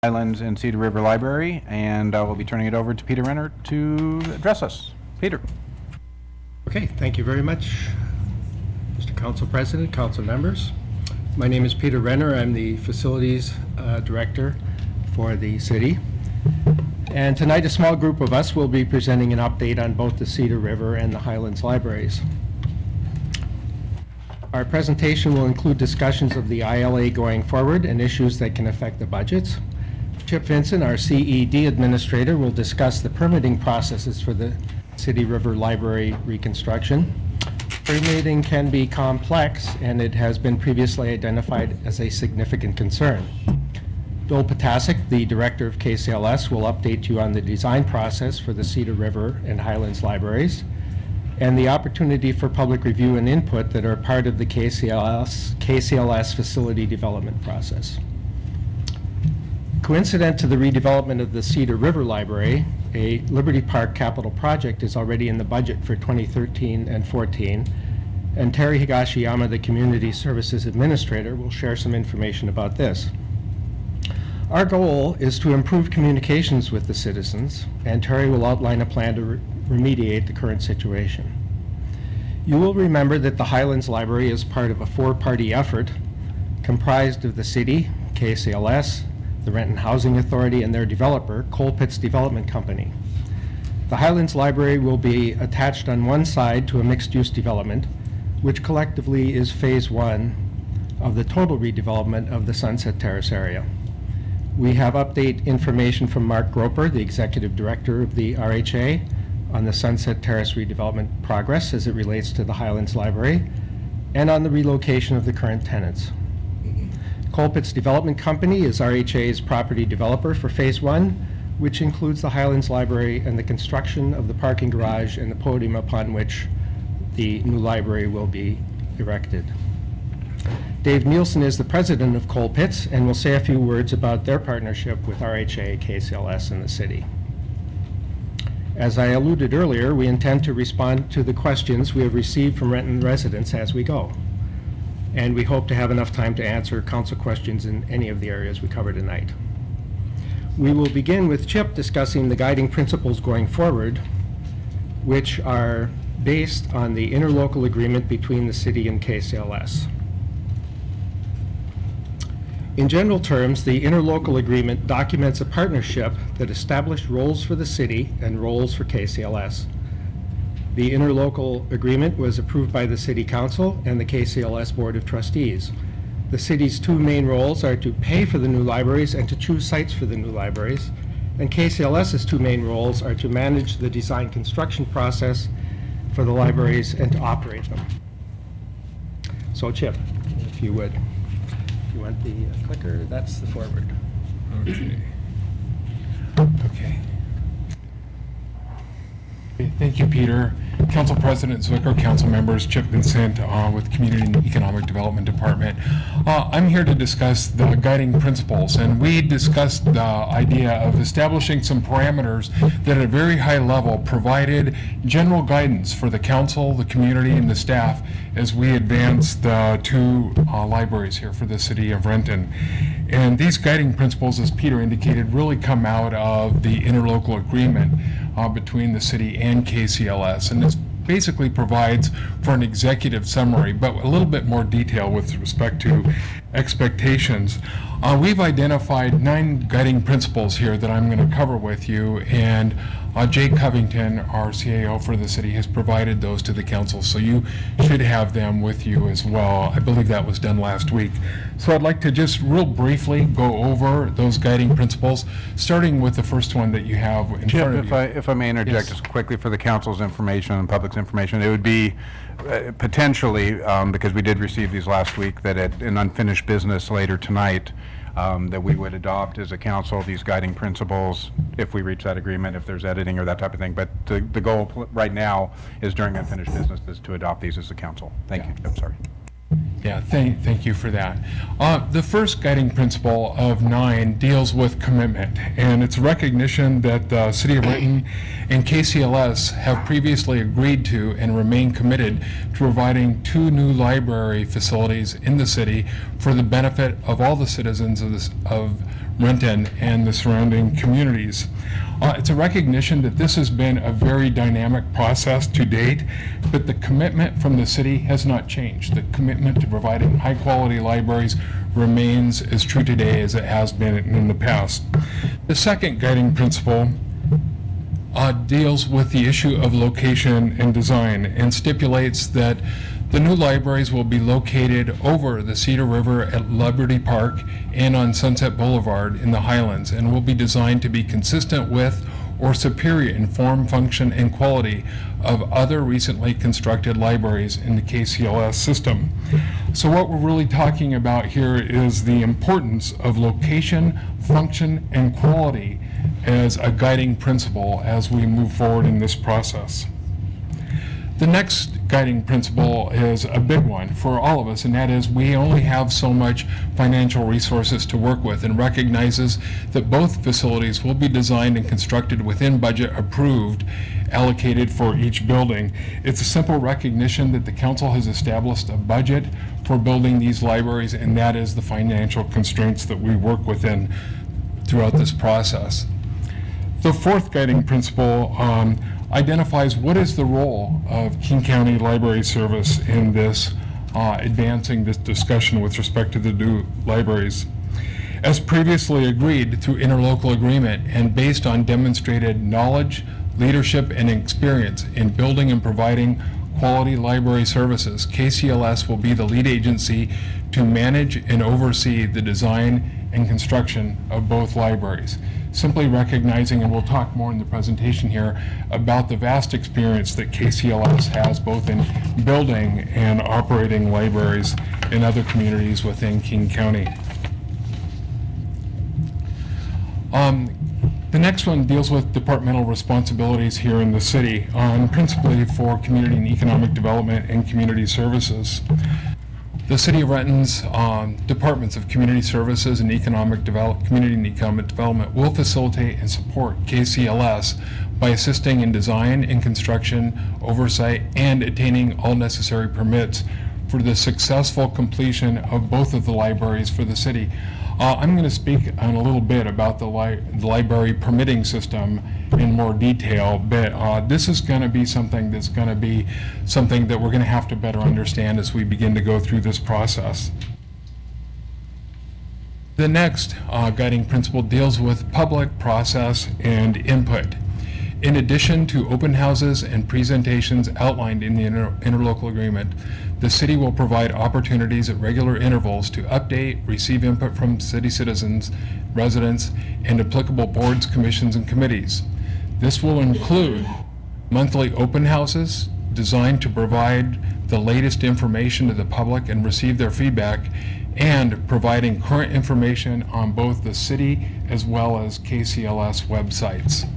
Highlands and Cedar River Library, and we'll be turning it over to Peter Renner to address us. Peter. Okay, thank you very much, Mr. Council President, council members. My name is Peter Renner. I'm the Facilities Director for the city. And tonight, a small group of us will be presenting an update on both the Cedar River and the Highlands Libraries. Our presentation will include discussions of the ILA going forward and issues that can affect the budgets. Chip Vincent, our CED Administrator, will discuss the permitting processes for the Cedar River Library reconstruction. Permitting can be complex, and it has been previously identified as a significant concern. Bill Potasic, the Director of KCLS, will update you on the design process for the Cedar River and Highlands Libraries and the opportunity for public review and input that are part of the KCLS facility development process. Coincident to the redevelopment of the Cedar River Library, a Liberty Park capital project is already in the budget for 2013 and 14, and Terry Higashiyama, the Community Services Administrator, will share some information about this. Our goal is to improve communications with the citizens, and Terry will outline a plan to remediate the current situation. You will remember that the Highlands Library is part of a four-party effort comprised of the city, KCLS, the Renton Housing Authority, and their developer, Coal Pits Development Company. The Highlands Library will be attached on one side to a mixed-use development, which collectively is phase one of the total redevelopment of the Sunset Terrace area. We have update information from Mark Groper, the Executive Director of the RHA, on the Sunset Terrace redevelopment progress as it relates to the Highlands Library, and on the relocation of the current tenants. Coal Pits Development Company is RHA's property developer for phase one, which includes the Highlands Library and the construction of the parking garage and the podium upon which the new library will be erected. Dave Nielsen is the president of Coal Pits and will say a few words about their partnership with RHA, KCLS, and the city. As I alluded earlier, we intend to respond to the questions we have received from Renton residents as we go. And we hope to have enough time to answer council questions in any of the areas we cover tonight. We will begin with Chip discussing the guiding principles going forward, which are based on the interlocal agreement between the city and KCLS. In general terms, the interlocal agreement documents a partnership that established roles for the city and roles for KCLS. The interlocal agreement was approved by the City Council and the KCLS Board of Trustees. The city's two main roles are to pay for the new libraries and to choose sites for the new libraries, and KCLS's two main roles are to manage the design construction process for the libraries and to operate them. So Chip, if you would. You want the clicker? That's the forward. Okay. Thank you, Peter. Council President Zwicker, council members, Chip Vincent with Community and Economic Development Department. I'm here to discuss the guiding principles, and we discussed the idea of establishing some parameters that at a very high level provided general guidance for the council, the community, and the staff as we advance the two libraries here for the city of Renton. And these guiding principles, as Peter indicated, really come out of the interlocal agreement between the city and KCLS. And this basically provides for an executive summary, but a little bit more detail with respect to expectations. We've identified 9 guiding principles here that I'm going to cover with you, and Jake Covington, our CAO for the city, has provided those to the council, so you should have them with you as well. I believe that was done last week. So I'd like to just real briefly go over those guiding principles, starting with the first one that you have in front of you. If I may interject just quickly for the council's information and public's information, it would be potentially, because we did receive these last week, that at an unfinished business later tonight, that we would adopt as a council these guiding principles if we reach that agreement, if there's editing or that type of thing. But the goal right now is during unfinished business is to adopt these as a council. Thank you. I'm sorry. Yeah, thank you for that. The first guiding principle of 9 deals with commitment, and it's recognition that the City of Renton and KCLS have previously agreed to and remain committed to providing 2 new library facilities in the city for the benefit of all the citizens of Renton, and the surrounding communities. It's a recognition that this has been a very dynamic process to date, but the commitment from the city has not changed. The commitment to providing high-quality libraries remains as true today as it has been in the past. The second guiding principle deals with the issue of location and design and stipulates that the new libraries will be located over the Cedar River at Liberty Park and on Sunset Boulevard in the Highlands, and will be designed to be consistent with or superior in form, function, and quality of other recently constructed libraries in the KCLS system. So what we're really talking about here is the importance of location, function, and quality as a guiding principle as we move forward in this process. The next guiding principle is a big one for all of us, and that is we only have so much financial resources to work with, and recognizes that both facilities will be designed and constructed within budget approved, allocated for each building. It's a simple recognition that the council has established a budget for building these libraries, and that is the financial constraints that we work within throughout this process. The fourth guiding principle identifies what is the role of King County Library Service in this advancing this discussion with respect to the new libraries. As previously agreed through interlocal agreement and based on demonstrated knowledge, leadership, and experience in building and providing quality library services, KCLS will be the lead agency to manage and oversee the design and construction of both libraries. Simply recognizing, and we'll talk more in the presentation here, about the vast experience that KCLS has both in building and operating libraries in other communities within King County. The next one deals with departmental responsibilities here in the city, principally for community and economic development and community services. The City of Renton's Departments of Community Services and Community and Economic Development will facilitate and support KCLS by assisting in design and construction, oversight, and attaining all necessary permits for the successful completion of both of the libraries for the city. I'm going to speak on a little bit about the library permitting system in more detail, but this is going to be something that we're going to have to better understand as we begin to go through this process. The next guiding principle deals with public process and input. In addition to open houses and presentations outlined in the interlocal agreement, the city will provide opportunities at regular intervals to update, receive input from city citizens, residents, and applicable boards, commissions, and committees. This will include monthly open houses designed to provide the latest information to the public and receive their feedback, and providing current information on both the city as well as KCLS websites.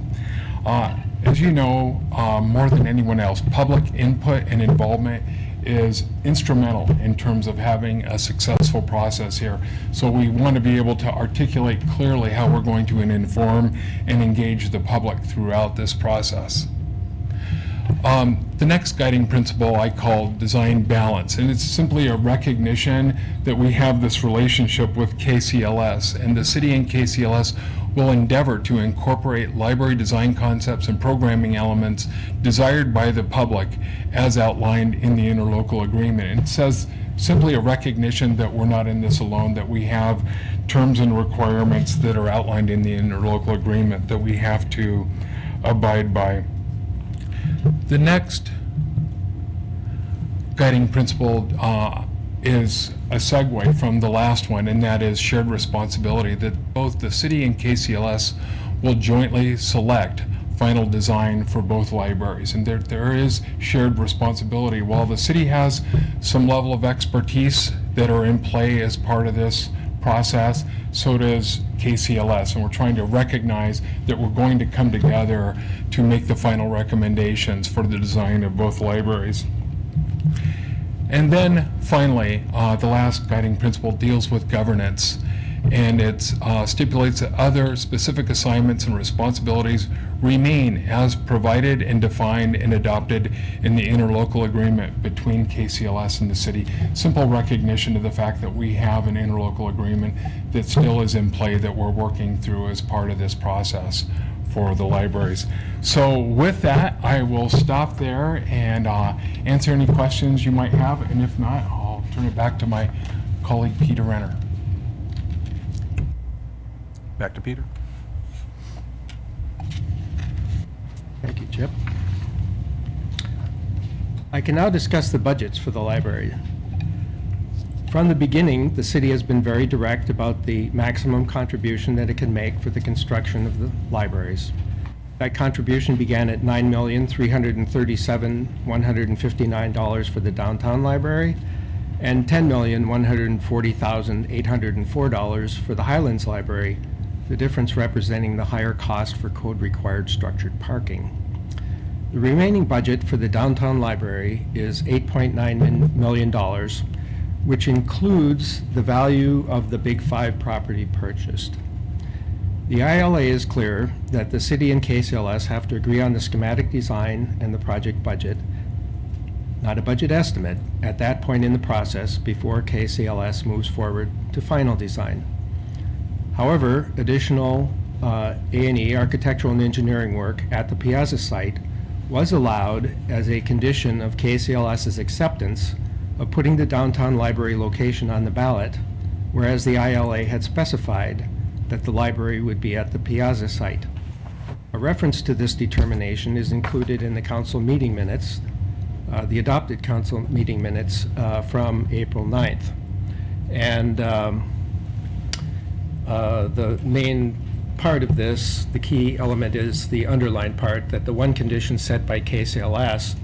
As you know, more than anyone else, public input and involvement is instrumental in terms of having a successful process here. So we want to be able to articulate clearly how we're going to inform and engage the public throughout this process. The next guiding principle I call design balance, and it's simply a recognition that we have this relationship with KCLS, and the city and KCLS will endeavor to incorporate library design concepts and programming elements desired by the public as outlined in the interlocal agreement. And it says simply a recognition that we're not in this alone, that we have terms and requirements that are outlined in the interlocal agreement that we have to abide by. The next guiding principle is a segue from the last one, and that is shared responsibility, that both the city and KCLS will jointly select final design for both libraries. And there is shared responsibility. While the city has some level of expertise that are in play as part of this process, so does KCLS, and we're trying to recognize that we're going to come together to make the final recommendations for the design of both libraries. And then finally, the last guiding principle deals with governance, and it stipulates that other specific assignments and responsibilities remain as provided and defined and adopted in the interlocal agreement between KCLS and the city. Simple recognition of the fact that we have an interlocal agreement that still is in play that we're working through as part of this process for the libraries. So with that, I will stop there and answer any questions you might have, and if not, I'll turn it back to my colleague Peter Renner. Back to Peter. Thank you, Chip. I can now discuss the budgets for the library. From the beginning, the city has been very direct about the maximum contribution that it can make for the construction of the libraries. That contribution began at $9,337,159 for the downtown library and $10,140,804 for the Highlands Library, the difference representing the higher cost for code-required structured parking. The remaining budget for the downtown library is $8.9 million, which includes the value of the Big Five property purchased. The ILA is clear that the city and KCLS have to agree on the schematic design and the project budget, not a budget estimate, at that point in the process before KCLS moves forward to final design. However, additional A&E, architectural and engineering work at the Piazza site was allowed as a condition of KCLS's acceptance of putting the downtown library location on the ballot, whereas the ILA had specified that the library would be at the Piazza site. A reference to this determination is included in the council meeting minutes, the adopted council meeting minutes from April 9th. And the main part of this, the key element, is the underlined part, that the one condition set by KCLS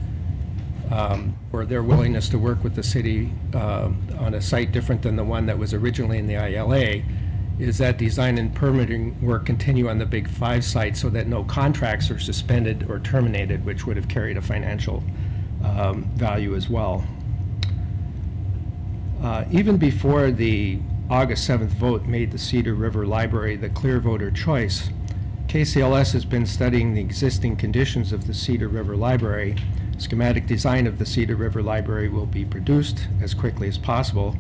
or their willingness to work with the city on a site different than the one that was originally in the ILA is that design and permitting work continue on the Big Five site so that no contracts are suspended or terminated, which would have carried a financial value as well. Even before the August 7th vote made the Cedar River Library the clear voter choice, KCLS has been studying the existing conditions of the Cedar River Library. Schematic design of the Cedar River Library will be produced as quickly as possible,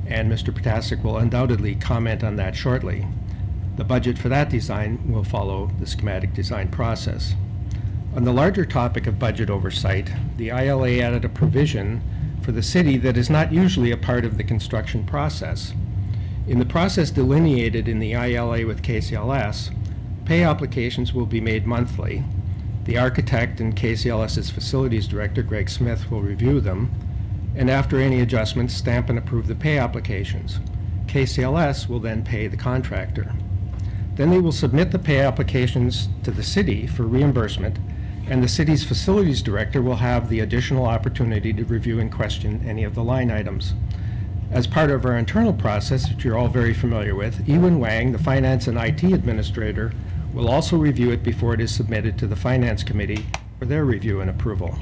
and Mr. Potasic will undoubtedly comment on that shortly. The budget for that design will follow the schematic design process. On the larger topic of budget oversight, the ILA added a provision for the city that is not usually a part of the construction process. In the process delineated in the ILA with KCLS, pay applications will be made monthly. The architect and KCLS's facilities director, Greg Smith, will review them, and after any adjustments, stamp and approve the pay applications. KCLS will then pay the contractor. Then they will submit the pay applications to the city for reimbursement, and the city's facilities director will have the additional opportunity to review and question any of the line items. As part of our internal process, which you're all very familiar with, Ewan Wang, the Finance and IT Administrator, will also review it before it is submitted to the Finance Committee for their review and approval.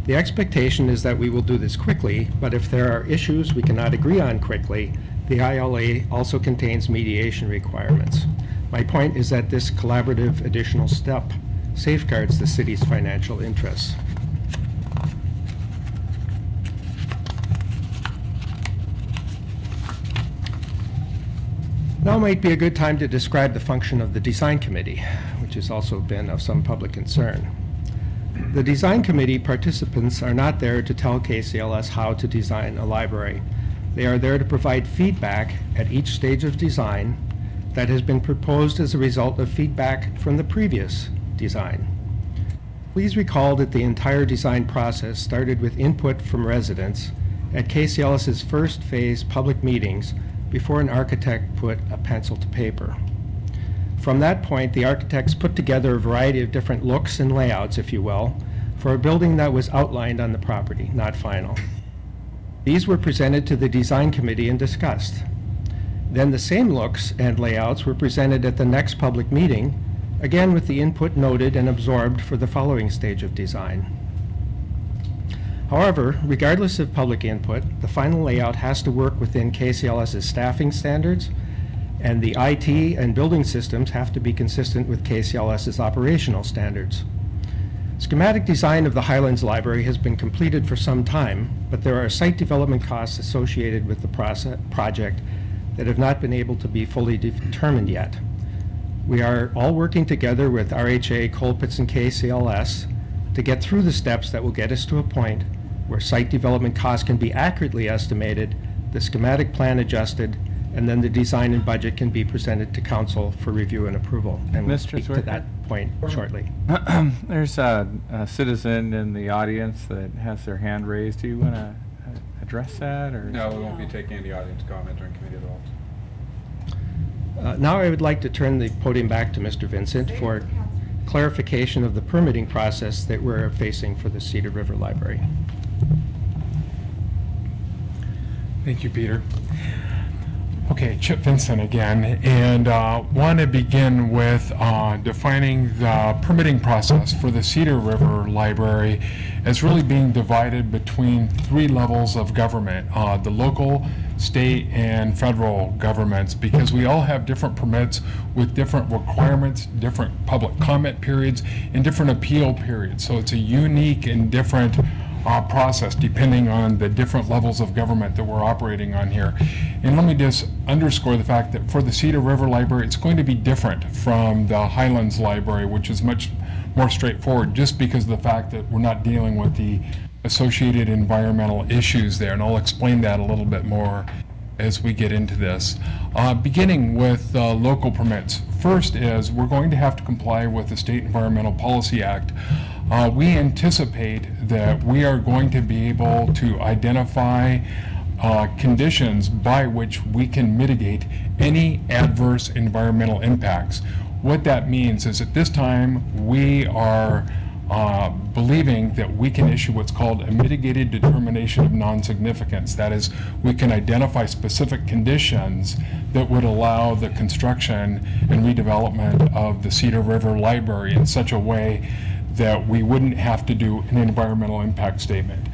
The expectation is that we will do this quickly, but if there are issues we cannot agree on quickly, the ILA also contains mediation requirements. My point is that this collaborative additional step safeguards the city's financial interests. Now might be a good time to describe the function of the Design Committee, which has also been of some public concern. The Design Committee participants are not there to tell KCLS how to design a library. They are there to provide feedback at each stage of design that has been proposed as a result of feedback from the previous design. Please recall that the entire design process started with input from residents at KCLS's first phase public meetings before an architect put a pencil to paper. From that point, the architects put together a variety of different looks and layouts, if you will, for a building that was outlined on the property, not final. These were presented to the Design Committee and discussed. Then the same looks and layouts were presented at the next public meeting, again with the input noted and absorbed for the following stage of design. However, regardless of public input, the final layout has to work within KCLS's staffing standards And the IT and building systems have to be consistent with KCLS's operational standards. Schematic design of the Highlands Library has been completed for some time, but there are site development costs associated with the project that have not been able to be fully determined yet. We are all working together with RHA, Colpitts, and KCLS to get through the steps that will get us to a point where site development costs can be accurately estimated, the schematic plan adjusted, and then the design and budget can be presented to council for review and approval. And we'll Mr. speak to Zwicker? that point shortly. There's a citizen in the audience that has their hand raised. Do you want to address that, or? No, we won't be taking any audience comment during committee of the whole. Now I would like to turn the podium back to Mr. Vincent for clarification of the permitting process that we're facing for the Cedar River Library. Thank you, Peter. Okay, Chip Vincent again, and want to begin with defining the permitting process for the Cedar River Library as really being divided between three levels of government, the local, state, and federal governments, because we all have different permits with different requirements, different public comment periods, and different appeal periods. So it's a unique and different process depending on the different levels of government that we're operating on here. And let me just underscore the fact that for the Cedar River Library, it's going to be different from the Highlands Library, which is much more straightforward, just because of the fact that we're not dealing with the associated environmental issues there. And I'll explain that a little bit more as we get into this. Beginning with local permits. First is we're going to have to comply with the State Environmental Policy Act. We anticipate that we are going to be able to identify conditions by which we can mitigate any adverse environmental impacts. What that means is at this time we are believing that we can issue what's called a mitigated determination of non-significance. That is, we can identify specific conditions that would allow the construction and redevelopment of the Cedar River Library in such a way that we wouldn't have to do an environmental impact statement.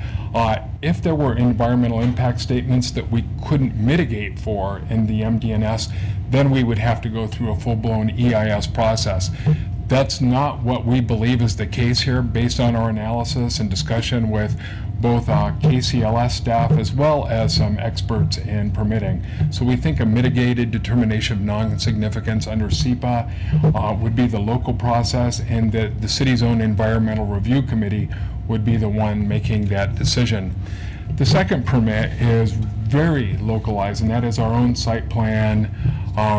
If there were environmental impact statements that we couldn't mitigate for in the MDNS, then we would have to go through a full-blown EIS process. That's not what we believe is the case here, based on our analysis and discussion with both KCLS staff as well as some experts in permitting. So we think a mitigated determination of non-significance under SEPA would be the local process, and that the city's own environmental review committee would be the one making that decision. The second permit is very localized, and that is our own site plan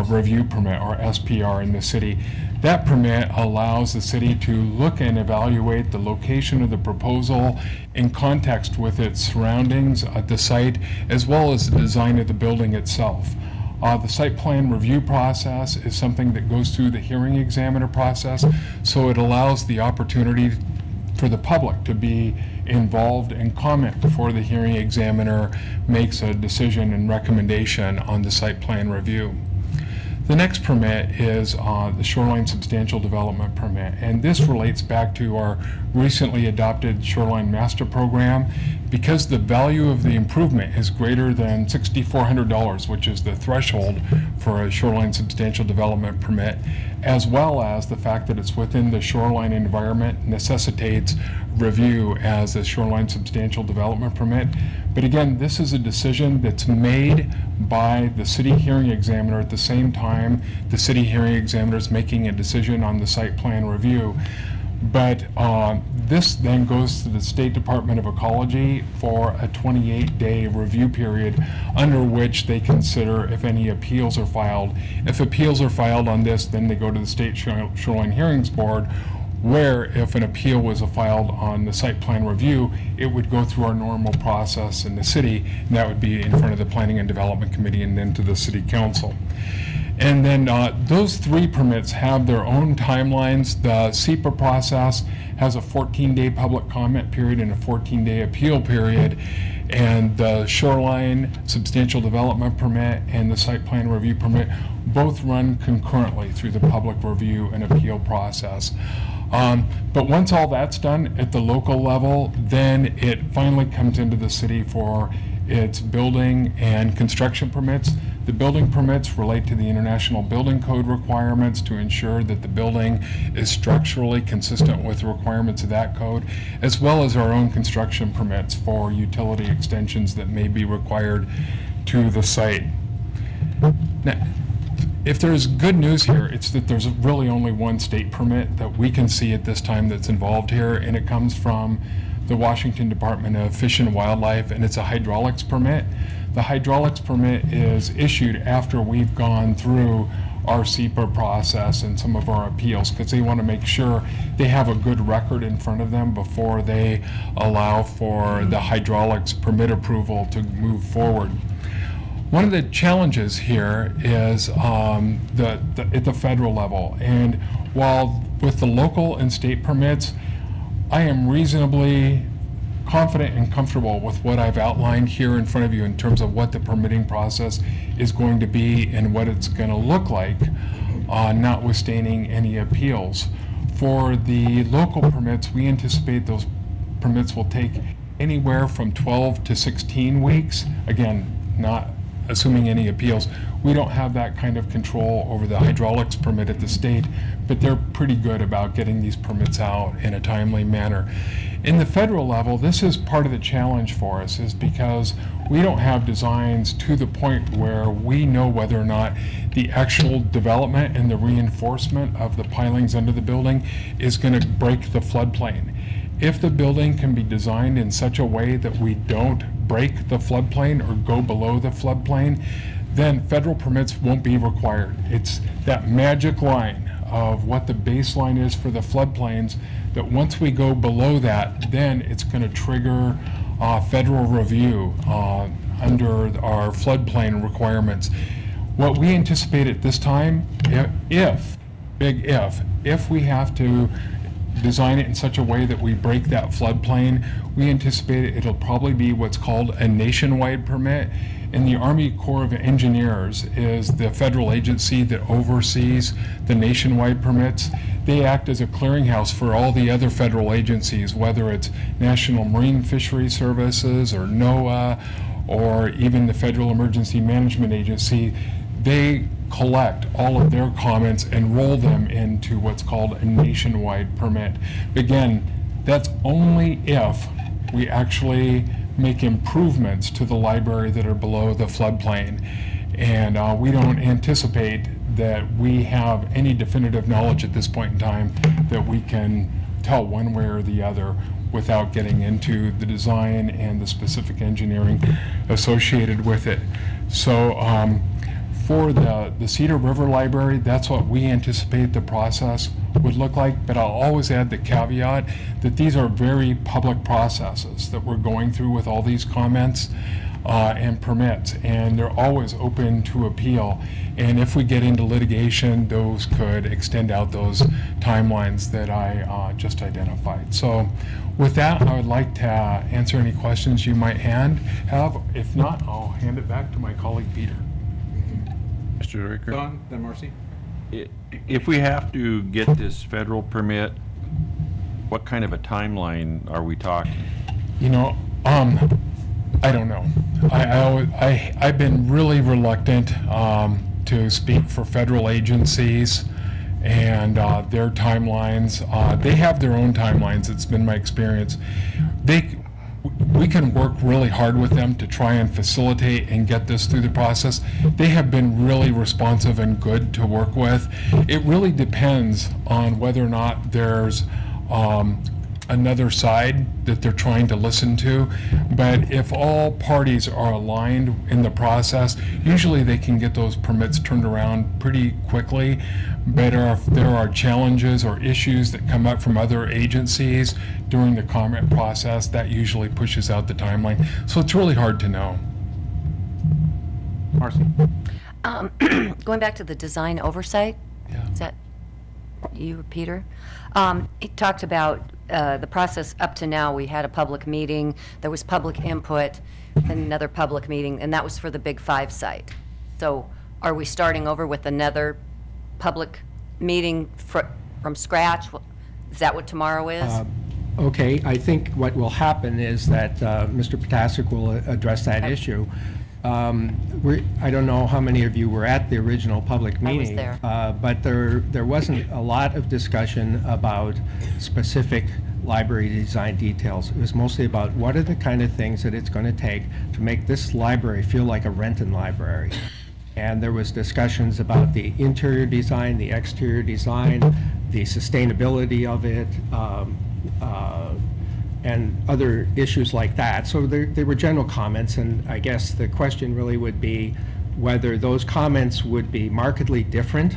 review permit, or SPR, in the city. That permit allows the city to look and evaluate the location of the proposal in context with its surroundings at the site, as well as the design of the building itself. The site plan review process is something that goes through the hearing examiner process, so it allows the opportunity for the public to be involved and comment before the hearing examiner makes a decision and recommendation on the site plan review. The next permit is the Shoreline Substantial Development Permit, and this relates back to our recently adopted Shoreline Master Program. Because the value of the improvement is greater than $6,400, which is the threshold for a Shoreline Substantial Development Permit, as well as the fact that it's within the shoreline environment, necessitates review as a Shoreline Substantial Development Permit. But again, this is a decision that's made by the city hearing examiner at the same time the city hearing examiner is making a decision on the site plan review. But this then goes to the State Department of Ecology for a 28-day review period, under which they consider if any appeals are filed. If appeals are filed on this, then they go to the State Shoreline Hearings Board, where if an appeal was filed on the site plan review, it would go through our normal process in the city, and that would be in front of the Planning and Development Committee and then to the City Council. And then those three permits have their own timelines. The SEPA process has a 14-day public comment period and a 14-day appeal period. And the Shoreline Substantial Development Permit and the Site Plan Review Permit both run concurrently through the public review and appeal process. But once all that's done at the local level, then it finally comes into the city for It's building and construction permits. The building permits relate to the International Building Code requirements to ensure that the building is structurally consistent with the requirements of that code, as well as our own construction permits for utility extensions that may be required to the site. Now, if there's good news here, it's that there's really only one state permit that we can see at this time that's involved here, and it comes from the Washington Department of Fish and Wildlife, and it's a hydraulics permit. The hydraulics permit is issued after we've gone through our SEPA process and some of our appeals, because they want to make sure they have a good record in front of them before they allow for the hydraulics permit approval to move forward. One of the challenges here is at the federal level, and while with the local and state permits, I am reasonably confident and comfortable with what I've outlined here in front of you in terms of what the permitting process is going to be and what it's going to look like, notwithstanding any appeals. For the local permits, we anticipate those permits will take anywhere from 12 to 16 weeks. Again, not assuming any appeals. We don't have that kind of control over the hydraulics permit at the state, but they're pretty good about getting these permits out in a timely manner. In the federal level, this is part of the challenge for us, is because we don't have designs to the point where we know whether or not the actual development and the reinforcement of the pilings under the building is going to break the floodplain. If the building can be designed in such a way that we don't break the floodplain or go below the floodplain, then federal permits won't be required. It's that magic line of what the baseline is for the floodplains, that once we go below that, then it's going to trigger federal review under our floodplain requirements. What we anticipate at this time, if we have to design it in such a way that we break that floodplain, we anticipate it'll probably be what's called a nationwide permit. And the Army Corps of Engineers is the federal agency that oversees the nationwide permits. They act as a clearinghouse for all the other federal agencies, whether it's National Marine Fisheries Services or NOAA or even the Federal Emergency Management Agency. They collect all of their comments and roll them into what's called a nationwide permit. Again, that's only if we actually make improvements to the library that are below the floodplain. And we don't anticipate that we have any definitive knowledge at this point in time that we can tell one way or the other without getting into the design and the specific engineering associated with it. So for the Cedar River Library, that's what we anticipate the process would look like, but I'll always add the caveat that these are very public processes that we're going through with all these comments and permits, and they're always open to appeal. And if we get into litigation, those could extend out those timelines that I just identified. So with that, I would like to answer any questions you might have. If not, I'll hand it back to my colleague Peter. Mr. Ricker? Don, then Marcy? If we have to get this federal permit, what kind of a timeline are we talking? You know, I don't know. I've been really reluctant to speak for federal agencies and their timelines. They have their own timelines. It's been my experience. We can work really hard with them to try and facilitate and get this through the process. They have been really responsive and good to work with. It really depends on whether or not there's another side that they're trying to listen to. But if all parties are aligned in the process, usually they can get those permits turned around pretty quickly. But if there are challenges or issues that come up from other agencies during the comment process, that usually pushes out the timeline. So it's really hard to know. Marcy? Going back to the design oversight, Yeah. is that you or Peter? It talked about the process up to now. We had a public meeting, there was public input, then another public meeting, and that was for the Big Five site. So are we starting over with another public meeting from scratch? Is that what tomorrow is? Okay, I think what will happen is that Mr. Potasic will address that issue. I don't know how many of you were at the original public I was meeting. there. But there wasn't a lot of discussion about specific library design details. It was mostly about what are the kind of things that it's going to take to make this library feel like a Renton library. And there was discussions about the interior design, the exterior design, the sustainability of it, and other issues like that. So there were general comments, and I guess the question really would be whether those comments would be markedly different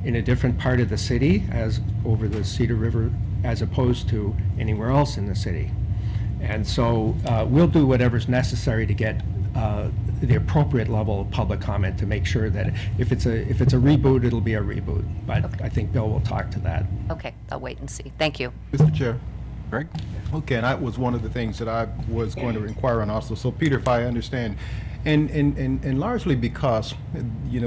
in a different part of the city as over the Cedar River as opposed to anywhere else in the city. And so we'll do whatever's necessary to get the appropriate level of public comment to make sure that if it's a reboot, it'll be a reboot. But Okay. I think Bill will talk to that. Okay, I'll wait and see. Thank you. Mr. Chair. Greg? Okay, and that was one of the things that I was going to inquire on also. So Peter, if I understand, and largely because,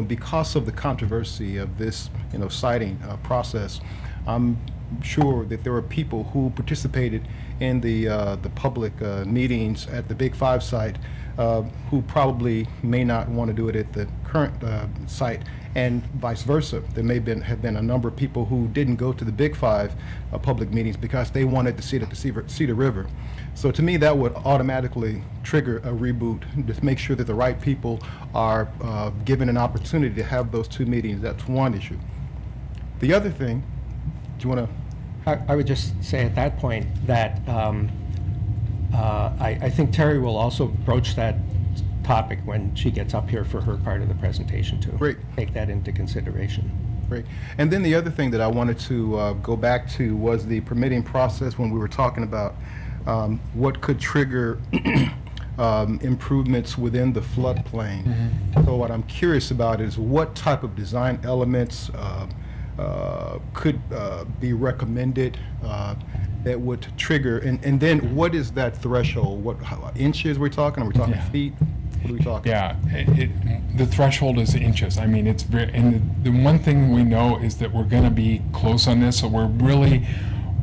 because of the controversy of this, citing process, I'm sure that there were people who participated in the public meetings at the Big Five site who probably may not want to do it at the current site, and vice versa. There may have been a number of people who didn't go to the Big Five public meetings because they wanted to see it at the Cedar River. So to me, that would automatically trigger a reboot to make sure that the right people are given an opportunity to have those two meetings. That's one issue. The other thing, do you want to? I would just say at that point that I think Terry will also broach that topic when she gets up here for her part of the presentation too. Great. Take that into consideration. Great. And then the other thing that I wanted to go back to was the permitting process when we were talking about what could trigger improvements within the floodplain. Mm-hmm. So what I'm curious about is what type of design elements could be recommended that would trigger, and then what is that threshold? How inches we're talking? Are we talking Yeah. feet? What are we talking? Yeah, the threshold is inches. I mean, it's very, and the one thing we know is that we're going to be close on this, so we're really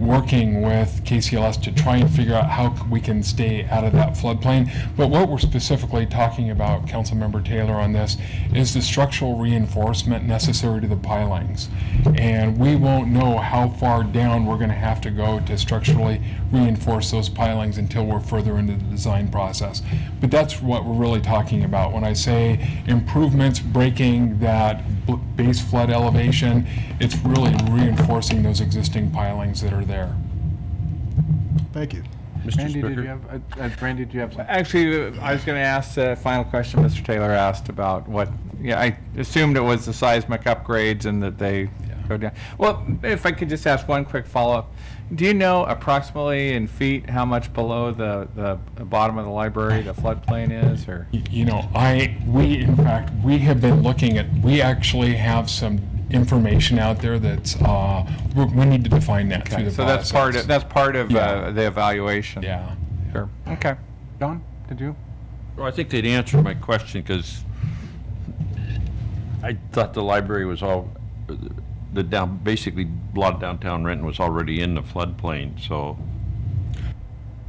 working with KCLS to try and figure out how we can stay out of that floodplain. But what we're specifically talking about, Councilmember Taylor, on this, is the structural reinforcement necessary to the pilings. And we won't know how far down we're going to have to go to structurally reinforce those pilings until we're further into the design process. But that's what we're really talking about. When I say improvements, breaking that base flood elevation, it's really reinforcing those existing pilings that are there. Thank you. Mr. Randy, did Spricker? you have, Randy, did you have something? Actually, I was going to ask the final question Mr. Taylor asked about what, yeah, I assumed it was the seismic upgrades and that they go down. Well, if I could just ask one quick follow-up. Do you know approximately in feet how much below the bottom of the library the floodplain is, or? We have been looking at, we actually have some information out there that's, we need to define that through the So process. that's part of Yeah. the evaluation? Yeah. Sure, okay. Don, did you? Well, I think they'd answered my question because I thought the library was all, basically a lot of downtown Renton was already in the floodplain, so.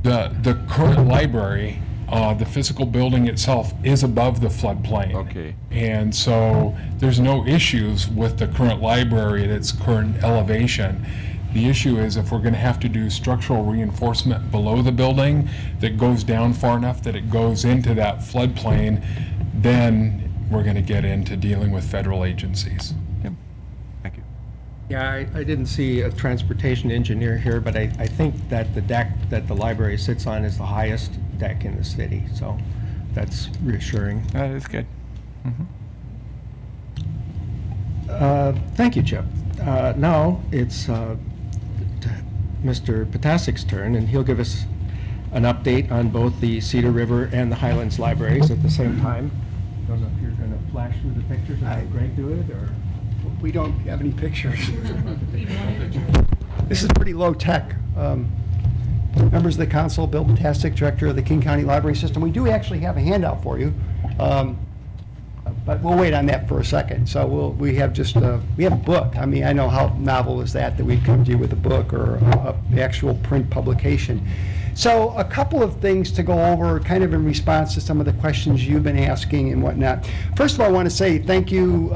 The current library, the physical building itself is above the floodplain. Okay. And so there's no issues with the current library at its current elevation. The issue is if we're going to have to do structural reinforcement below the building that goes down far enough that it goes into that floodplain, then we're going to get into dealing with federal agencies. Thank you. Yeah, I didn't see a transportation engineer here, but I think that the deck that the library sits on is the highest deck in the city, so that's reassuring. That is good. Thank you, Chip. Now it's Mr. Potasic's turn, and he'll give us an update on both the Cedar River and the Highlands libraries at the same time. Don't know if you're going to flash through the pictures or have Greg do it, or? We don't have any pictures. This is pretty low tech. Members of the council, Bill Potastic, Director of the King County Library System. We do actually have a handout for you. but we'll wait on that for a second. So we have a book. I mean, I know how novel is that we'd come to you with a book or the actual print publication. So a couple of things to go over kind of in response to some of the questions you've been asking and whatnot. First of all, I want to say thank you.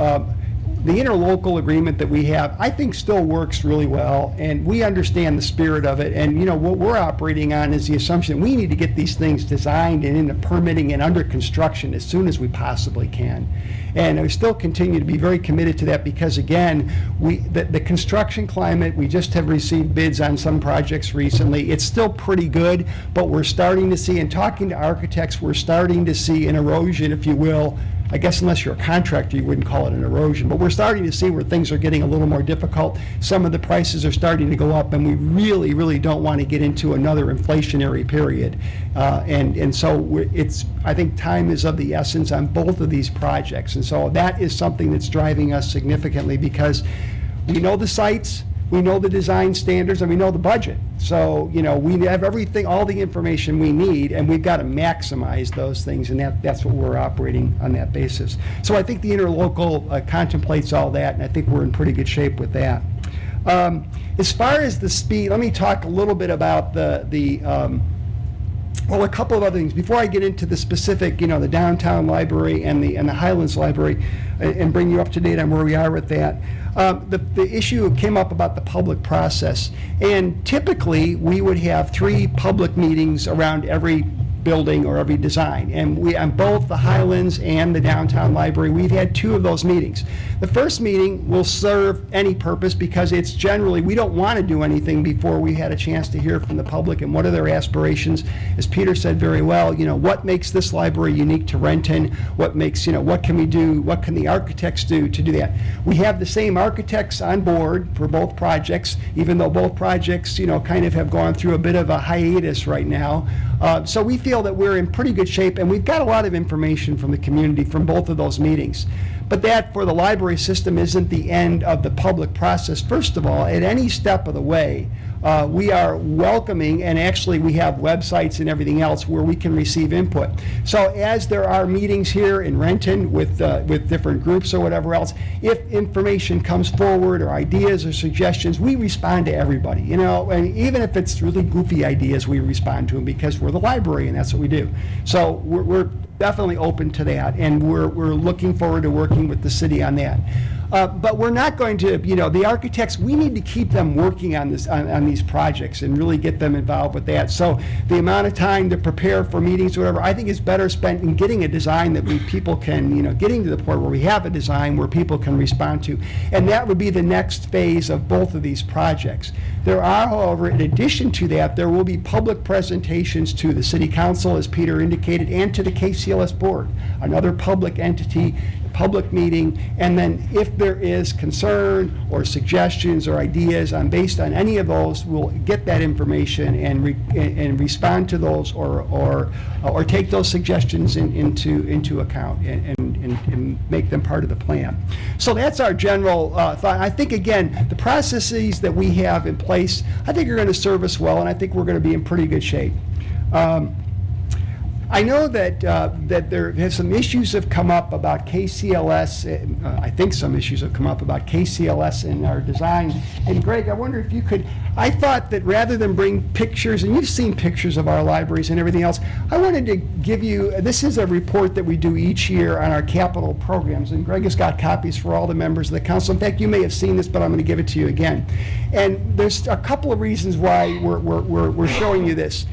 The interlocal agreement that we have, I think, still works really well, and we understand the spirit of it. And you know what we're operating on is the assumption we need to get these things designed and into permitting and under construction as soon as we possibly can. And we still continue to be very committed to that because, again, the construction climate, we just have received bids on some projects recently. It's still pretty good, but we're starting to see, and talking to architects, we're starting to see an erosion, if you will. I guess unless you're a contractor, you wouldn't call it an erosion, but we're starting to see where things are getting a little more difficult. Some of the prices are starting to go up, and we really, really don't want to get into another inflationary period. And so I think time is of the essence on both of these projects. And so that is something that's driving us significantly because we know the sites, we know the design standards, and we know the budget. So, you know, we have everything, all the information we need, and we've got to maximize those things, and that's what we're operating on that basis. So I think the interlocal contemplates all that, and I think we're in pretty good shape with that. As far as the speed, let me talk a little bit about well, a couple of other things. Before I get into the specific, you know, the downtown library and the Highlands Library, and bring you up to date on where we are with that. The issue came up about the public process, and typically we would have 3 public meetings around every building or every design, and we on both the Highlands and the downtown library we've had 2 of those meetings. The first meeting will serve any purpose because it's generally we don't want to do anything before we had a chance to hear from the public and what are their aspirations. As Peter said very well, you know, what makes this library unique to Renton, what makes, you know, what can we do, what can the architects do to do that. We have the same architects on board for both projects, even though both projects, you know, kind of have gone through a bit of a hiatus right now. So we feel that we're in pretty good shape, and we've got a lot of information from the community from both of those meetings. But that, for the library system, isn't the end of the public process. First of all, at any step of the way, we are welcoming, and actually we have websites and everything else where we can receive input. So as there are meetings here in Renton with different groups or whatever else, if information comes forward or ideas or suggestions, we respond to everybody, you know, and even if it's really goofy ideas, we respond to them because we're the library and that's what we do. So we're definitely open to that, and we're looking forward to working with the city on that. But we're not going to, you know, the architects, we need to keep them working on this, on these projects and really get them involved with that. So the amount of time to prepare for meetings or whatever, I think is better spent in getting a design that people can, you know, getting to the point where we have a design where people can respond to. And that would be the next phase of both of these projects. There are, however, in addition to that, there will be public presentations to the City Council, as Peter indicated, and to the KCLS Board, another public entity, public meeting, and then if there is concern or suggestions or ideas based on any of those, we'll get that information and respond to those or take those suggestions into account and make them part of the plan. So that's our general thought. I think, again, the processes that we have in place, I think are going to serve us well, and I think we're going to be in pretty good shape. I know that there have some issues have come up about KCLS. I think some issues have come up about KCLS in our design. And Greg, I wonder if you could, I thought that rather than bring pictures, and you've seen pictures of our libraries and everything else, I wanted to give you, this is a report that we do each year on our capital programs. And Greg has got copies for all the members of the council. In fact, you may have seen this, but I'm going to give it to you again. And there's a couple of reasons why we're showing you this.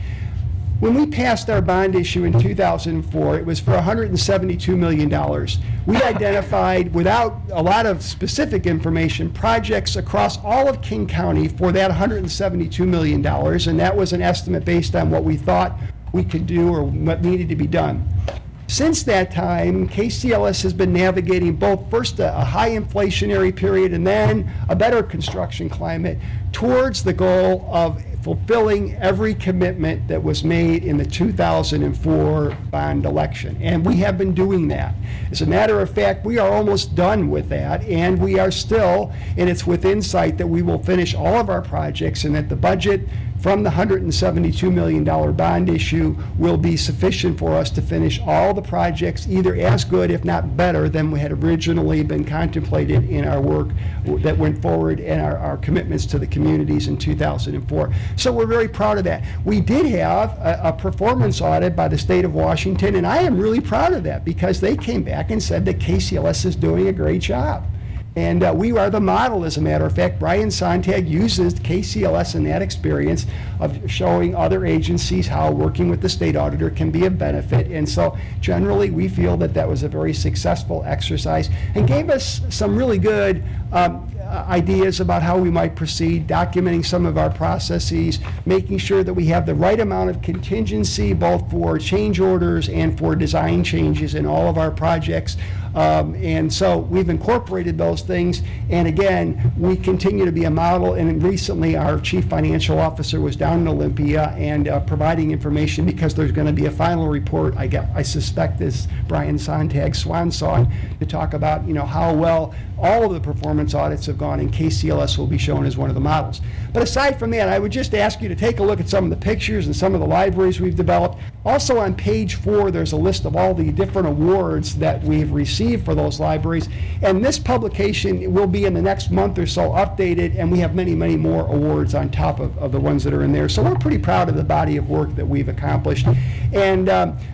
When we passed our bond issue in 2004, it was for $172 million. We identified, without a lot of specific information, projects across all of King County for that $172 million, and that was an estimate based on what we thought we could do or what needed to be done. Since that time, KCLS has been navigating both first a high inflationary period and then a better construction climate towards the goal of fulfilling every commitment that was made in the 2004 bond election. And we have been doing that. As a matter of fact, we are almost done with that, and we are still, and it's within sight that we will finish all of our projects, and that the budget from the $172 million bond issue will be sufficient for us to finish all the projects either as good, if not better, than we had originally been contemplated in our work that went forward and our commitments to the communities in 2004. So we're very proud of that. We did have a performance audit by the state of Washington, and I am really proud of that because they came back and said that KCLS is doing a great job. And we are the model, as a matter of fact. Brian Sontag uses KCLS in that experience of showing other agencies how working with the state auditor can be of benefit. And so generally, we feel that that was a very successful exercise and gave us some really good ideas about how we might proceed, documenting some of our processes, making sure that we have the right amount of contingency both for change orders and for design changes in all of our projects. And so we've incorporated those things, and again, we continue to be a model. And recently our chief financial officer was down in Olympia and providing information because there's going to be a final report, I suspect is Brian Sontag's swan song, to talk about how well all of the performance audits have gone, and KCLS will be shown as one of the models. But aside from that, I would just ask you to take a look at some of the pictures and some of the libraries we've developed. Also on page 4, there's a list of all the different awards that we've received for those libraries. And this publication will be in the next month or so updated, and we have many, many more awards on top of the ones that are in there. So we're pretty proud of the body of work that we've accomplished. And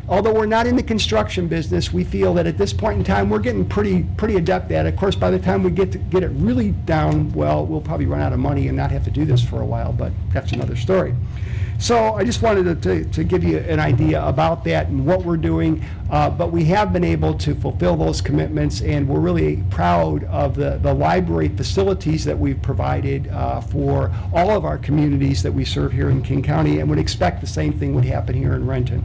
although we're not in the construction business, we feel that at this point in time, we're getting pretty adept at it. Of course, by the time we get it really down well, we'll probably run out of money and not have to do this for a while, but that's another story. So I just wanted to give you an idea about that and what we're doing, but we have been able to fulfill those commitments, and we're really proud of the library facilities that we've provided for all of our communities that we serve here in King County, and would expect the same thing would happen here in Renton.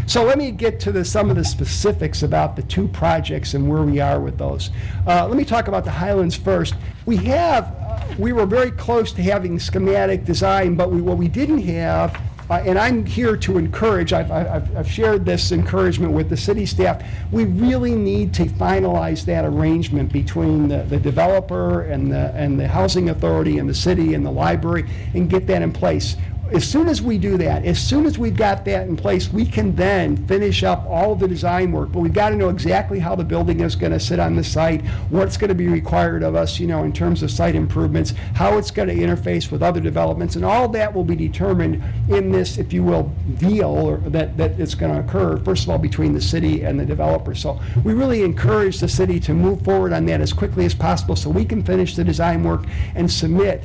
So let me get to some of the specifics about the two projects and where we are with those. Let me talk about the Highlands first. We were very close to having schematic design, but what we didn't have, and I'm here to encourage, I've shared this encouragement with the city staff, we really need to finalize that arrangement between the developer and the housing authority and the city and the library and get that in place. As soon as we do that, as soon as we've got that in place, we can then finish up all of the design work. But we've got to know exactly how the building is going to sit on the site, what's going to be required of us, in terms of site improvements, how it's going to interface with other developments, and all that will be determined in this, if you will, deal or that it's going to occur, first of all, between the city and the developer. So we really encourage the city to move forward on that as quickly as possible so we can finish the design work and submit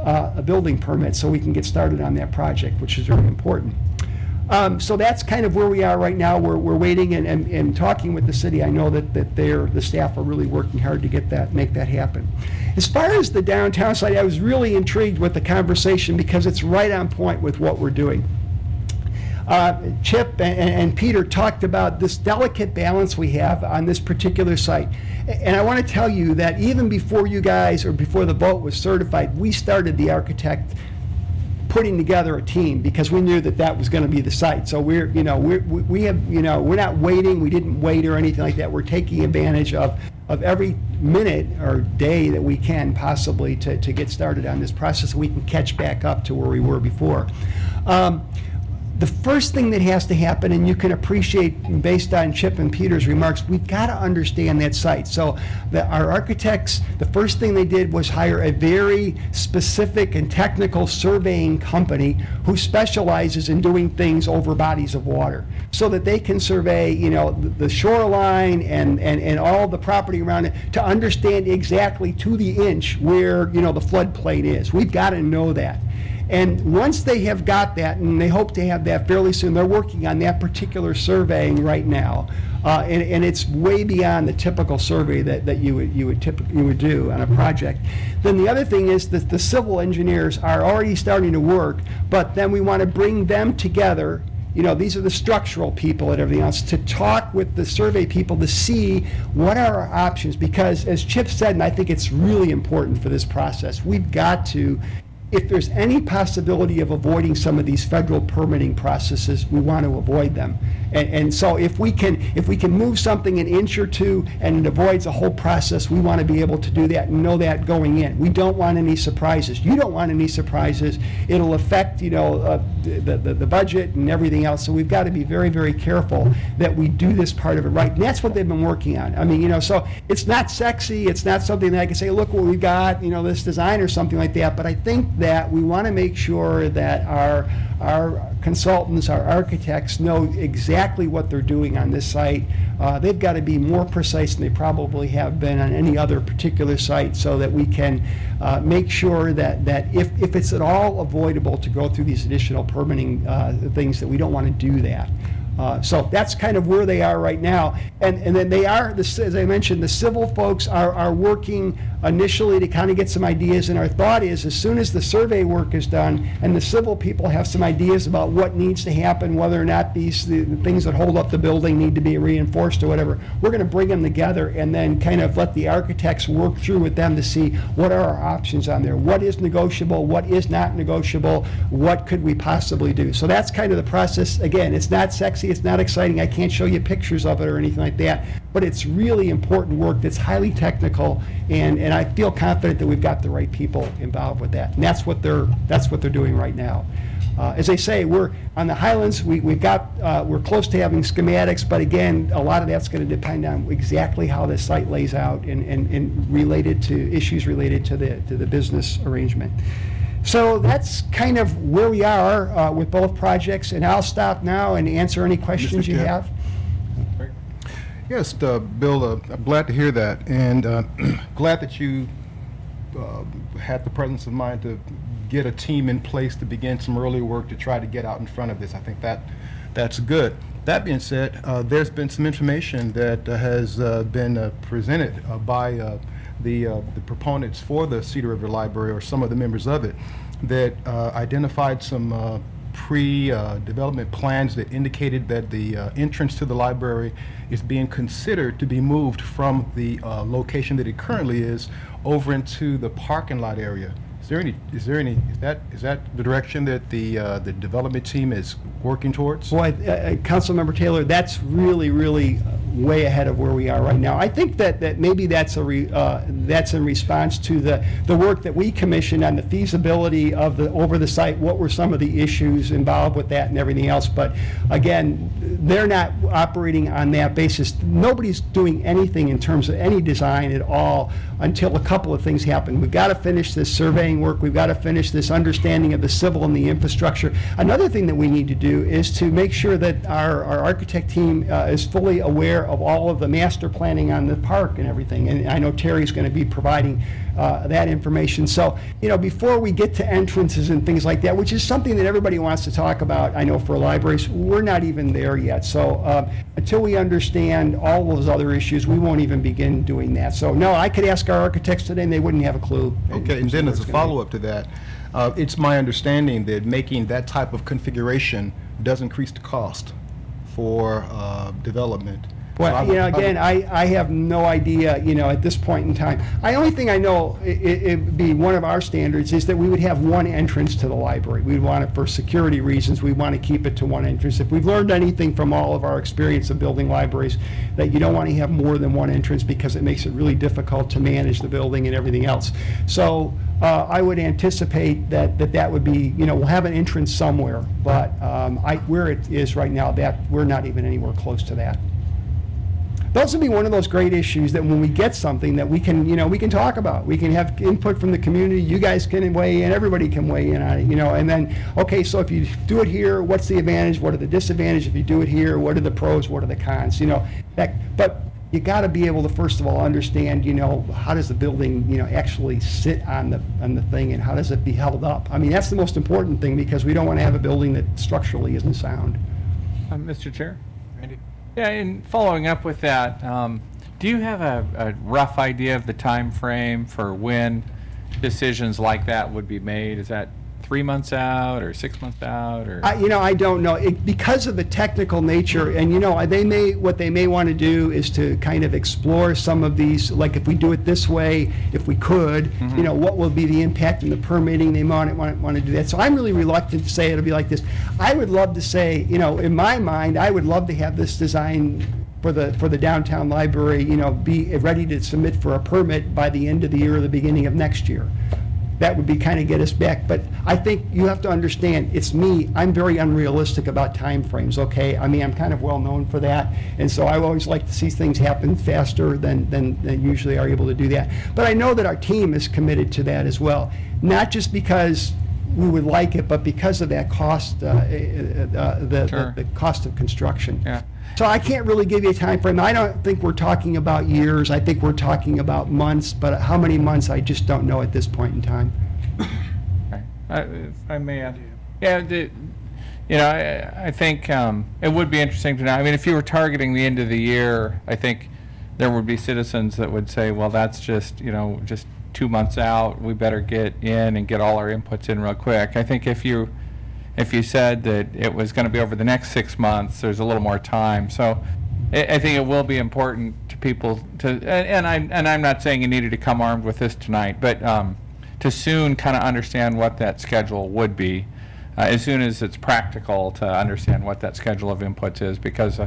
a building permit so we can get started on that project, which is very important. So that's kind of where we are right now. We're waiting and talking with the city. I know that the staff are really working hard to make that happen. As far as the downtown side, I was really intrigued with the conversation because it's right on point with what we're doing. Chip and Peter talked about this delicate balance we have on this particular site. And I want to tell you that even before you guys, or before the vote was certified, we started the architect putting together a team because we knew that was going to be the site. So we're not waiting. We didn't wait or anything like that. We're taking advantage of every minute or day that we can possibly to get started on this process so we can catch back up to where we were before. The first thing that has to happen, and you can appreciate based on Chip and Peter's remarks, we've got to understand that site. So our architects, the first thing they did was hire a very specific and technical surveying company who specializes in doing things over bodies of water so that they can survey, the shoreline and all the property around it to understand exactly to the inch where, the floodplain is. We've got to know that. And once they have got that, and they hope to have that fairly soon, they're working on that particular surveying right now, and it's way beyond the typical survey that you would do on a project. Then the other thing is that the civil engineers are already starting to work, but then we want to bring them together. These are the structural people and everything else, to talk with the survey people to see what are our options. Because as Chip said, and I think it's really important for this process, we've got to if there's any possibility of avoiding some of these federal permitting processes, we want to avoid them. And so if we can move something an inch or two and it avoids a whole process, we want to be able to do that and know that going in. We don't want any surprises. You don't want any surprises. It'll affect, the budget and everything else. So we've got to be very, very careful that we do this part of it right. And that's what they've been working on. I mean, so it's not sexy. It's not something that I can say, look what we've got, this design or something like that. But I think that we want to make sure that our consultants, our architects know exactly what they're doing on this site. They've got to be more precise than they probably have been on any other particular site, so that we can make sure that if it's at all avoidable to go through these additional permitting things, that we don't want to do that. So that's kind of where they are right now. And then they are, as I mentioned, the civil folks are working initially to kind of get some ideas. And our thought is, as soon as the survey work is done and the civil people have some ideas about what needs to happen, whether or not the things that hold up the building need to be reinforced or whatever, we're going to bring them together and then kind of let the architects work through with them to see what are our options on there. What is negotiable? What is not negotiable? What could we possibly do? So that's kind of the process. Again, it's not sexy. It's not exciting. I can't show you pictures of it or anything like that, but it's really important work that's highly technical, and I feel confident that we've got the right people involved with that. And that's what they're doing right now. As I say, we're on the Highlands. We're close to having schematics, but again, a lot of that's going to depend on exactly how the site lays out and related to issues related to the business arrangement. So that's kind of where we are with both projects, and I'll stop now and answer any questions Mr. you Chair. have. Yes, Bill, I'm glad to hear that, and glad that you had the presence of mind to get a team in place to begin some early work to try to get out in front of this. I think that's good. That being said, there's been some information that has been presented by the proponents for the Cedar River Library, or some of the members of it, that identified some pre-development plans that indicated that the entrance to the library is being considered to be moved from the location that it currently is over into the parking lot area. Is that the direction that the development team is working towards? Boy, Councilmember Taylor, that's really, really way ahead of where we are right now. I think that maybe that's in response to the work that we commissioned on the feasibility of over the site. What were some of the issues involved with that and everything else? But again, they're not operating on that basis. Nobody's doing anything in terms of any design at all until a couple of things happen. We've got to finish this surveying work. We've got to finish this understanding of the civil and the infrastructure. Another thing that we need to do is to make sure that our architect team is fully aware of all of the master planning on the park and everything. And I know Terry's going to be providing that information. So, before we get to entrances and things like that, which is something that everybody wants to talk about, I know for libraries, we're not even there yet. So until we understand all those other issues, we won't even begin doing that. So no, I could ask our architects today and they wouldn't have a clue. Okay, and then as a follow-up to that, it's my understanding that making that type of configuration does increase the cost for development. Well, again, I have no idea, at this point in time. The only thing I know, it would be one of our standards, is that we would have one entrance to the library. We'd want it for security reasons. We want to keep it to one entrance. If we've learned anything from all of our experience of building libraries, that you don't want to have more than one entrance because it makes it really difficult to manage the building and everything else. So I would anticipate that would be, we'll have an entrance somewhere, but where it is right now, that we're not even anywhere close to that. Those would be one of those great issues that when we get something that we can talk about. We can have input from the community. You guys can weigh in. Everybody can weigh in on it. And then, okay, so if you do it here, what's the advantage? What are the disadvantages? If you do it here, what are the pros? What are the cons? But you got to be able to first of all understand. How does the building actually sit on the thing, and how does it be held up? I mean, that's the most important thing, because we don't want to have a building that structurally isn't sound. Mr. Chair? Yeah, and following up with that, do you have a rough idea of the time frame for when decisions like that would be made? Is that 3 months out or 6 months out or? I don't know. Because of the technical nature, and what they may want to do is to kind of explore some of these, like if we do it this way, if we could, what will be the impact in the permitting, they want to do that. So I'm really reluctant to say it'll be like this. I would love to say, in my mind, I would love to have this design for the downtown library, be ready to submit for a permit by the end of the year or the beginning of next year. That would be kind of get us back. But I think you have to understand, it's me, I'm very unrealistic about timeframes, okay? I mean, I'm kind of well known for that, and so I always like to see things happen faster than usually are able to do that. But I know that our team is committed to that as well, not just because we would like it, but because of that cost, the cost of construction. Yeah. So I can't really give you a time frame. I don't think we're talking about years. I think we're talking about months, but how many months, I just don't know at this point in time. If I may add, I think it would be interesting to know. I mean, if you were targeting the end of the year, I think there would be citizens that would say, well, that's just 2 months out. We better get in and get all our inputs in real quick. I think if you said that it was going to be over the next 6 months, there's a little more time. So I think it will be important to people to, and I'm not saying you needed to come armed with this tonight, but to soon kind of understand what that schedule would be, as soon as it's practical to understand what that schedule of inputs is, because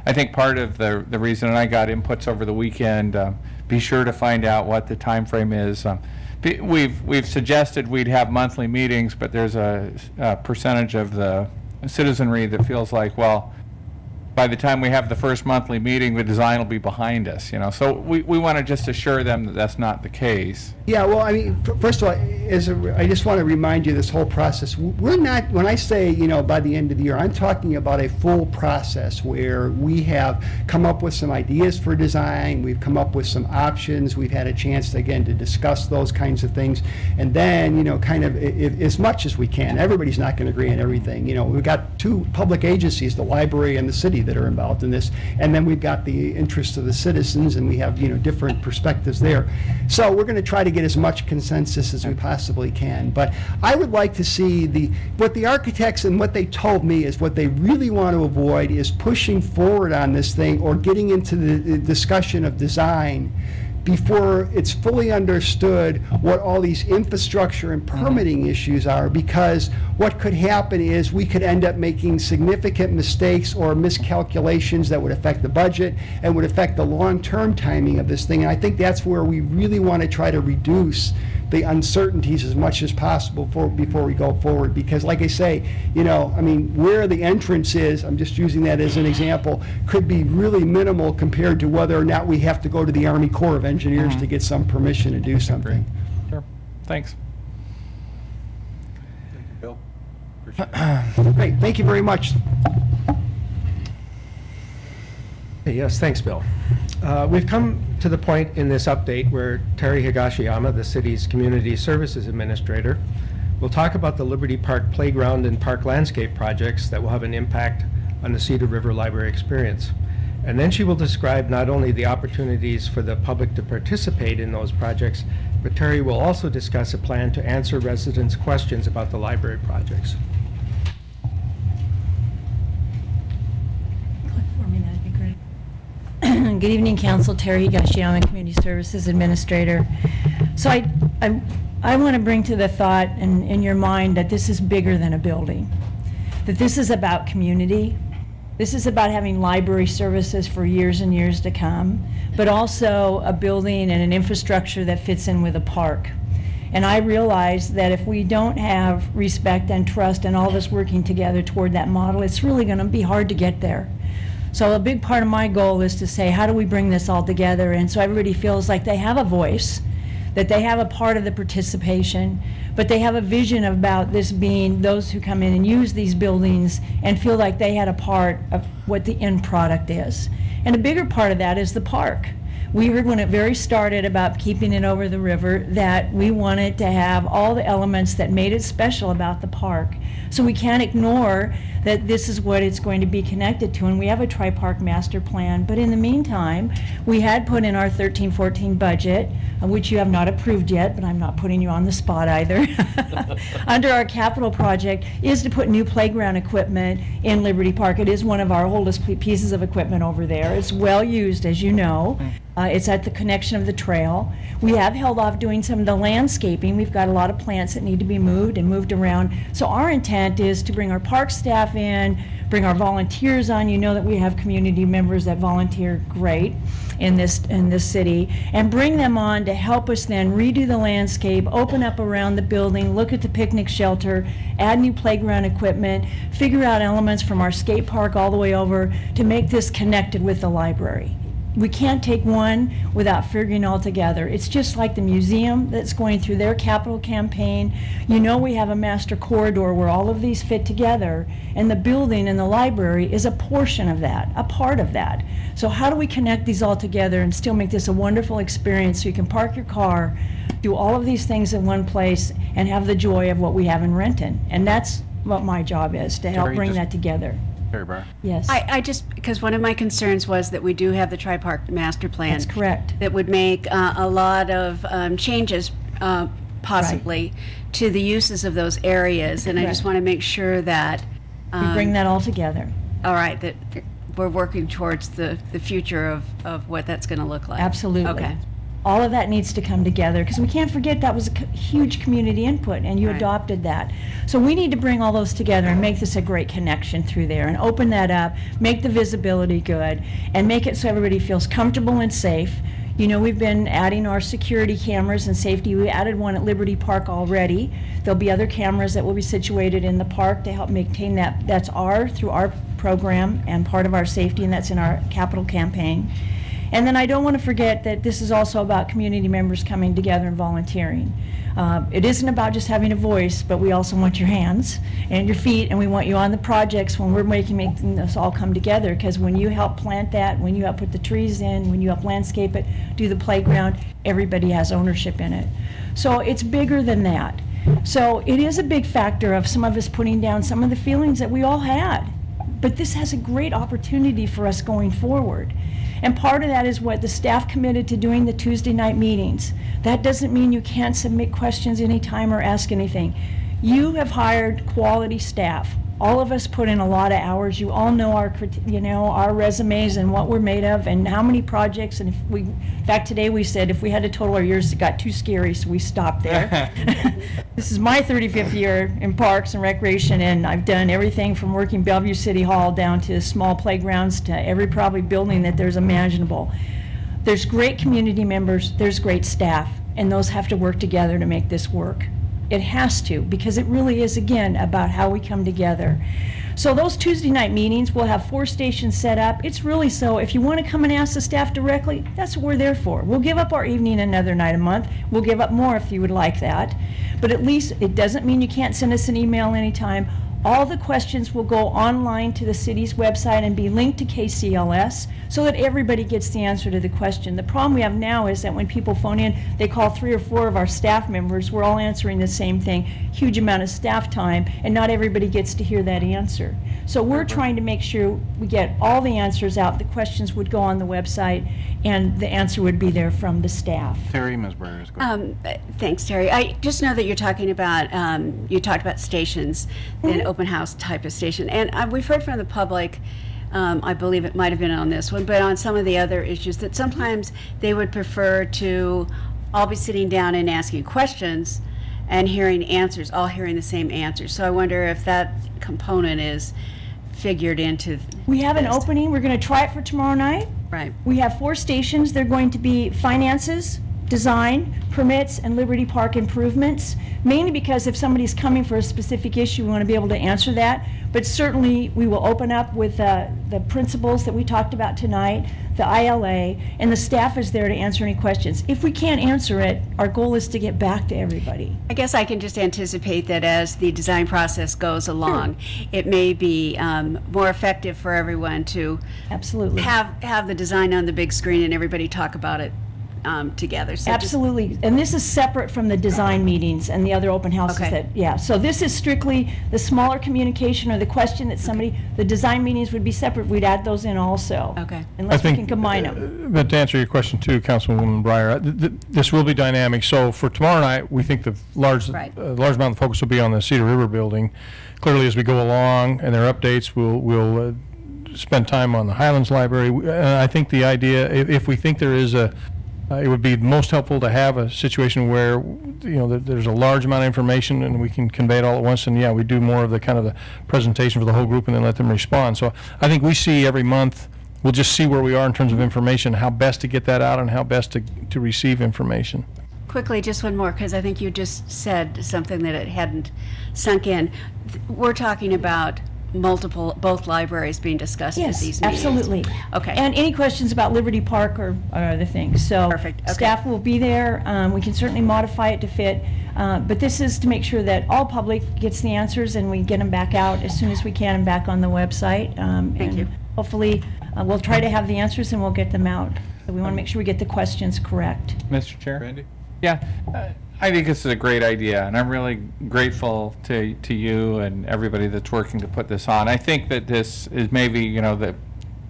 I think part of the reason, and I got inputs over the weekend, be sure to find out what the time frame is. We've suggested we'd have monthly meetings, but there's a percentage of the citizenry that feels like, well, by the time we have the first monthly meeting, the design will be behind us, So we want to just assure them that that's not the case. Yeah, well, I mean, first of all, I just want to remind you, this whole process, we're not, when I say, by the end of the year, I'm talking about a full process where we have come up with some ideas for design, we've come up with some options, we've had a chance, again, to discuss those kinds of things, and then, kind of, as much as we can. Everybody's not going to agree on everything. We've got two public agencies, the library and the city, that are involved in this, and then we've got the interests of the citizens, and we have, different perspectives there. So we're going to try to get as much consensus as we possibly can. But I would like to see what the architects and what they told me is what they really want to avoid is pushing forward on this thing or getting into the discussion of design before it's fully understood what all these infrastructure and permitting issues are, because what could happen is we could end up making significant mistakes or miscalculations that would affect the budget and would affect the long-term timing of this thing. And I think that's where we really want to try to reduce the uncertainties as much as possible before we go forward. Because like I say, where the entrance is, I'm just using that as an example, could be really minimal compared to whether or not we have to go to the Army Corps of Engineers to get some permission to do something. Sure. Thanks. Bill? Great, thank you very much. Yes, thanks, Bill. We've come to the point in this update where Terry Higashiyama, the city's Community Services Administrator, will talk about the Liberty Park Playground and Park Landscape projects that will have an impact on the Cedar River Library experience. And then she will describe not only the opportunities for the public to participate in those projects, but Terry will also discuss a plan to answer residents' questions about the library projects. For me, that'd be great. Good evening, Council. Terry Higashiyama, Community Services Administrator. So I want to bring to the thought in your mind that this is bigger than a building, that this is about community. This is about having library services for years and years to come, but also a building and an infrastructure that fits in with a park. And I realize that if we don't have respect and trust and all of us working together toward that model, it's really going to be hard to get there. So a big part of my goal is to say, how do we bring this all together? And so everybody feels like they have a voice, that they have a part of the participation, but they have a vision about this being those who come in and use these buildings and feel like they had a part of what the end product is. And a bigger part of that is the park. We heard when it very started about keeping it over the river that we wanted to have all the elements that made it special about the park. So we can't ignore that this is what it's going to be connected to, and we have a tri-park master plan. But in the meantime, we had put in our 13-14 budget, which you have not approved yet, but I'm not putting you on the spot either, under our capital project, is to put new playground equipment in Liberty Park. It is one of our oldest pieces of equipment over there. It's well used, as you know. It's at the connection of the trail. We have held off doing some of the landscaping. We've got a lot of plants that need to be moved and moved around. So our intent is to bring our park staff in, bring our volunteers on. You know that we have community members that volunteer great in this city, and bring them on to help us then redo the landscape, open up around the building, look at the picnic shelter, add new playground equipment, figure out elements from our skate park all the way over to make this connected with the library. We can't take one without figuring all together. It's just like the museum that's going through their capital campaign. You know, we have a master corridor where all of these fit together, and the building and the library is a portion of that, a part of that. So how do we connect these all together and still make this a wonderful experience so you can park your car, do all of these things in one place, and have the joy of what we have in Renton? And that's what my job is, to help Terry, bring just- that together. Terry Barr. Yes, I just, because one of my concerns was that we do have the tri-park master plan. that's correct. That would make a lot of changes, possibly, to the uses of those areas. And I just Correct. want to make sure that, We bring that all together. all right, that we're working towards the future of what that's going to look like. Absolutely. Okay. All of that needs to come together, because we can't forget that was a huge community input, and you Right. adopted that. So we need to bring all those together and make this a great connection through there, and open that up, make the visibility good, and make it so everybody feels comfortable and safe. You know, we've been adding our security cameras and safety. We added one at Liberty Park already. There'll be other cameras that will be situated in the park to help maintain that. That's through our program and part of our safety, and that's in our capital campaign. And then I don't want to forget that this is also about community members coming together and volunteering. It isn't about just having a voice, but we also want your hands and your feet, and we want you on the projects when we're making this all come together, because when you help plant that, when you help put the trees in, when you help landscape it, do the playground, everybody has ownership in it. So it's bigger than that. So it is a big factor of some of us putting down some of the feelings that we all had. But this has a great opportunity for us going forward. And part of that is what the staff committed to doing the Tuesday night meetings. That doesn't mean you can't submit questions anytime or ask anything. You have hired quality staff. All of us put in a lot of hours. You all know our resumes and what we're made of and how many projects. And in fact, today we said if we had to total our years, it got too scary, so we stopped there. This is my 35th year in Parks and Recreation, and I've done everything from working Bellevue City Hall down to small playgrounds to every probably building that there's imaginable. There's great community members, there's great staff, and those have to work together to make this work. It has to, because it really is, again, about how we come together. So those Tuesday night meetings, we'll have 4 stations set up. It's really so, if you want to come and ask the staff directly, that's what we're there for. We'll give up our evening another night a month. We'll give up more if you would like that. But at least it doesn't mean you can't send us an email anytime. All the questions will go online to the city's website and be linked to KCLS so that everybody gets the answer to the question. The problem we have now is that when people phone in, they call 3 or 4 of our staff members. We're all answering the same thing, huge amount of staff time, and not everybody gets to hear that answer. So we're trying to make sure we get all the answers out. The questions would go on the website, and the answer would be there from the staff. Terry, Ms. Barr is going. Thanks, Terry. I just know that you're talking about, you talked about stations, an open house type of station. And we've heard from the public, I believe it might have been on this one, but on some of the other issues, that sometimes they would prefer to all be sitting down and asking questions and hearing answers, all hearing the same answers. So I wonder if that component is figured into. We have an this. opening. We're going to try it for tomorrow night. Right. We have 4 stations. They're going to be finances, design, permits, and Liberty Park improvements, mainly because if somebody's coming for a specific issue, we want to be able to answer that. But certainly, we will open up with the principles that we talked about tonight, the ILA, and the staff is there to answer any questions. If we can't answer it, our goal is to get back to everybody. I guess I can just anticipate that as the design process goes along, it may be more effective for everyone to Absolutely. have the design on the big screen and everybody talk about it together. So just- Absolutely, and this is separate from the design meetings and the other open houses Okay. that, yeah. So this is strictly the smaller communication or the question that somebody, the design meetings would be separate, we'd add those in also. Okay. Unless we think, can combine them. But to answer your question too, Councilwoman Breyer, this will be dynamic. So for tomorrow night, we think the large Right. amount of focus will be on the Cedar River building. Clearly, as we go along and their updates, we'll spend time on the Highlands Library. I think the idea, if we think there is it would be most helpful to have a situation where, there's a large amount of information and we can convey it all at once. And yeah, we do more of the kind of the presentation for the whole group and then let them respond. So I think we see every month, we'll just see where we are in terms of information, how best to get that out and how best to receive information. Quickly, just one more, because I think you just said something that it hadn't sunk in. We're talking about both libraries being discussed at Yes, these meetings. absolutely. Okay. And any questions about Liberty Park or other things. So Perfect, okay. staff will be there. We can certainly modify it to fit. But this is to make sure that all public gets the answers and we get them back out as soon as we can and back on the website. Thank you. Hopefully, we'll try to have the answers and we'll get them out. So we want to make sure we get the questions correct. Mr. Chair? Randy? Yeah, I think this is a great idea, and I'm really grateful to you and everybody that's working to put this on. I think that this is maybe, the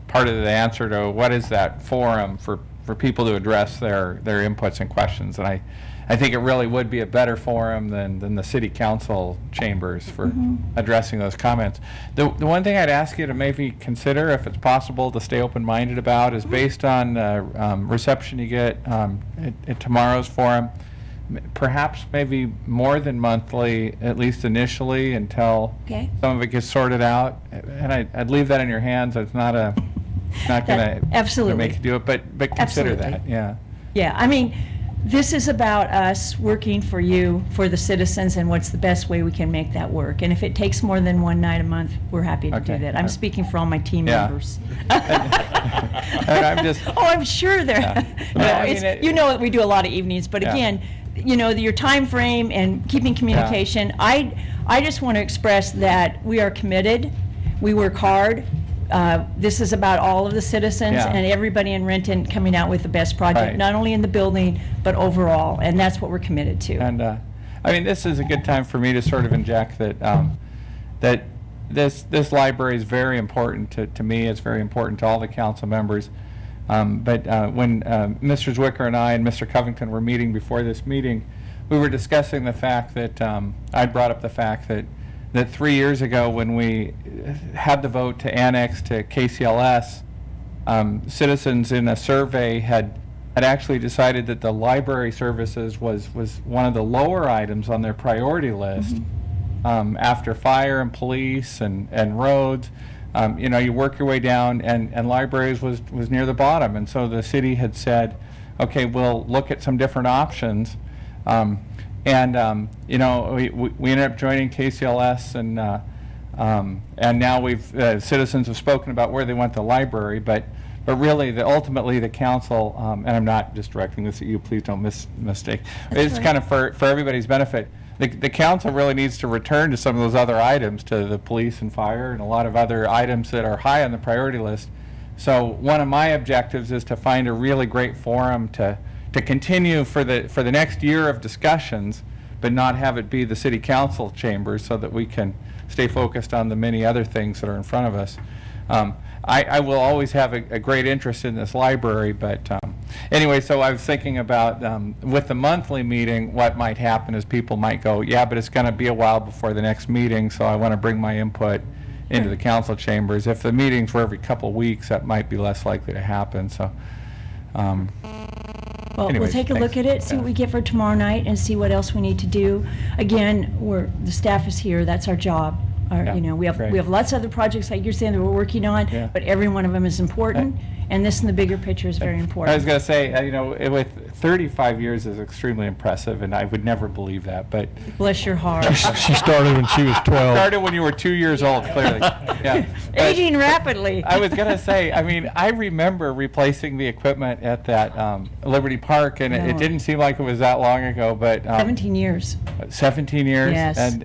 part of the answer to what is that forum for people to address their inputs and questions. And I think it really would be a better forum than the city council chambers for addressing those comments. The one thing I'd ask you to maybe consider, if it's possible to stay open-minded about, is based on reception you get at tomorrow's forum, perhaps maybe more than monthly, at least initially, until Okay. some of it gets sorted out. And I'd leave that in your hands. It's not going to Absolutely. make you do it, but consider Absolutely. that. Yeah. Yeah, I mean, this is about us working for you, for the citizens, and what's the best way we can make that work. And if it takes more than one night a month, we're happy to do Okay. that. I'm speaking for all my team Yeah. members. And I'm just. Oh, I'm sure they're, No, I mean, you know that we do a lot of evenings, but Yeah. again, your time frame and keeping communication, I just want to express that we are committed, we work hard. This is about all of the citizens Yeah. and everybody in Renton coming out with the best project, Right. not only in the building, but overall, and that's what we're committed to. And this is a good time for me to sort of inject that that this library is very important to me. It's very important to all the council members. But when Mr. Zwicker and I and Mr. Covington were meeting before this meeting, we were discussing the fact that I brought up the fact that 3 years ago, when we had the vote to annex to KCLS, citizens in a survey had actually decided that the library services was one of the lower items on their priority list, after fire and police and roads. You work your way down, and libraries was near the bottom. And so the city had said, okay, we'll look at some different options. We ended up joining KCLS, and now citizens have spoken about where they want the library, but really, ultimately, the council, and I'm not just directing this at you, please don't mistake. It's kind of for everybody's benefit. The council really needs to return to some of those other items, to the police and fire, and a lot of other items that are high on the priority list. So one of my objectives is to find a really great forum to continue for the next year of discussions, but not have it be the city council chambers, so that we can stay focused on the many other things that are in front of us. I will always have a great interest in this library, but anyway, so I was thinking about with the monthly meeting, what might happen is people might go, yeah, but it's going to be a while before the next meeting, so I want to bring my input into the council chambers. If the meetings were every couple of weeks, that might be less likely to happen. So. Well, we'll Anyways, take a look thanks. at it, see what we get for tomorrow night, and see what else we need to do. Again, the staff is here, that's our job. are, Yeah, you know, we great. have lots of other projects like you're saying that we're working on, Yeah. but every one of them is important, and this in the bigger picture is very I was important. going to say, you know, with 35 years is extremely impressive, and I would never believe that, but Bless your heart. She started when she was 12. started when you were 2 years old, clearly. Yeah. But Aging rapidly. I was going to say, I mean, I remember replacing the equipment at that Liberty Park, and it No. didn't seem like it was that long ago, but 17 years. 17 years. Yes.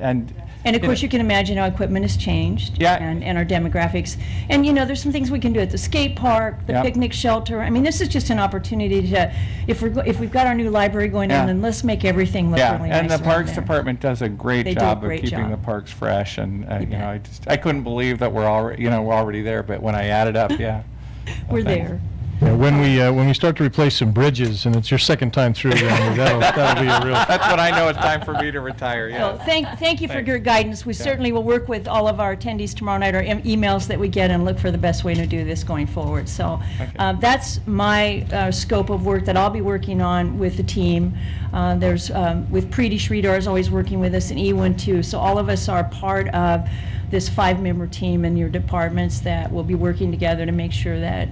And of course, you can imagine how equipment has changed. Yeah. And our demographics. And, you know, there's some things we can do at the skate park, the Yeah. picnic shelter. I mean, this is just an opportunity to, if we've got our new library going Yeah. in, then let's make everything look Yeah, really nice and the around Parks there. Department does a great They do a job of great keeping job. the parks fresh, and you bet. know, I couldn't believe that we're already there, but when I added up, yeah. We're thanks. there. Yeah, when we start to replace some bridges, and it's your second time through, Randy, that'll be a real. That's when I know it's time for me to retire, yeah. Well, thank you for Thanks. your guidance. We certainly will work with all of our attendees tomorrow night, or emails that we get, and look for the best way to do this going forward. So that's my scope of work that I'll be working on with the team. There's, with Preeti Sridhar is always working with us, and Ewan too. So all of us are part of this 5-member team in your departments that will be working together to make sure that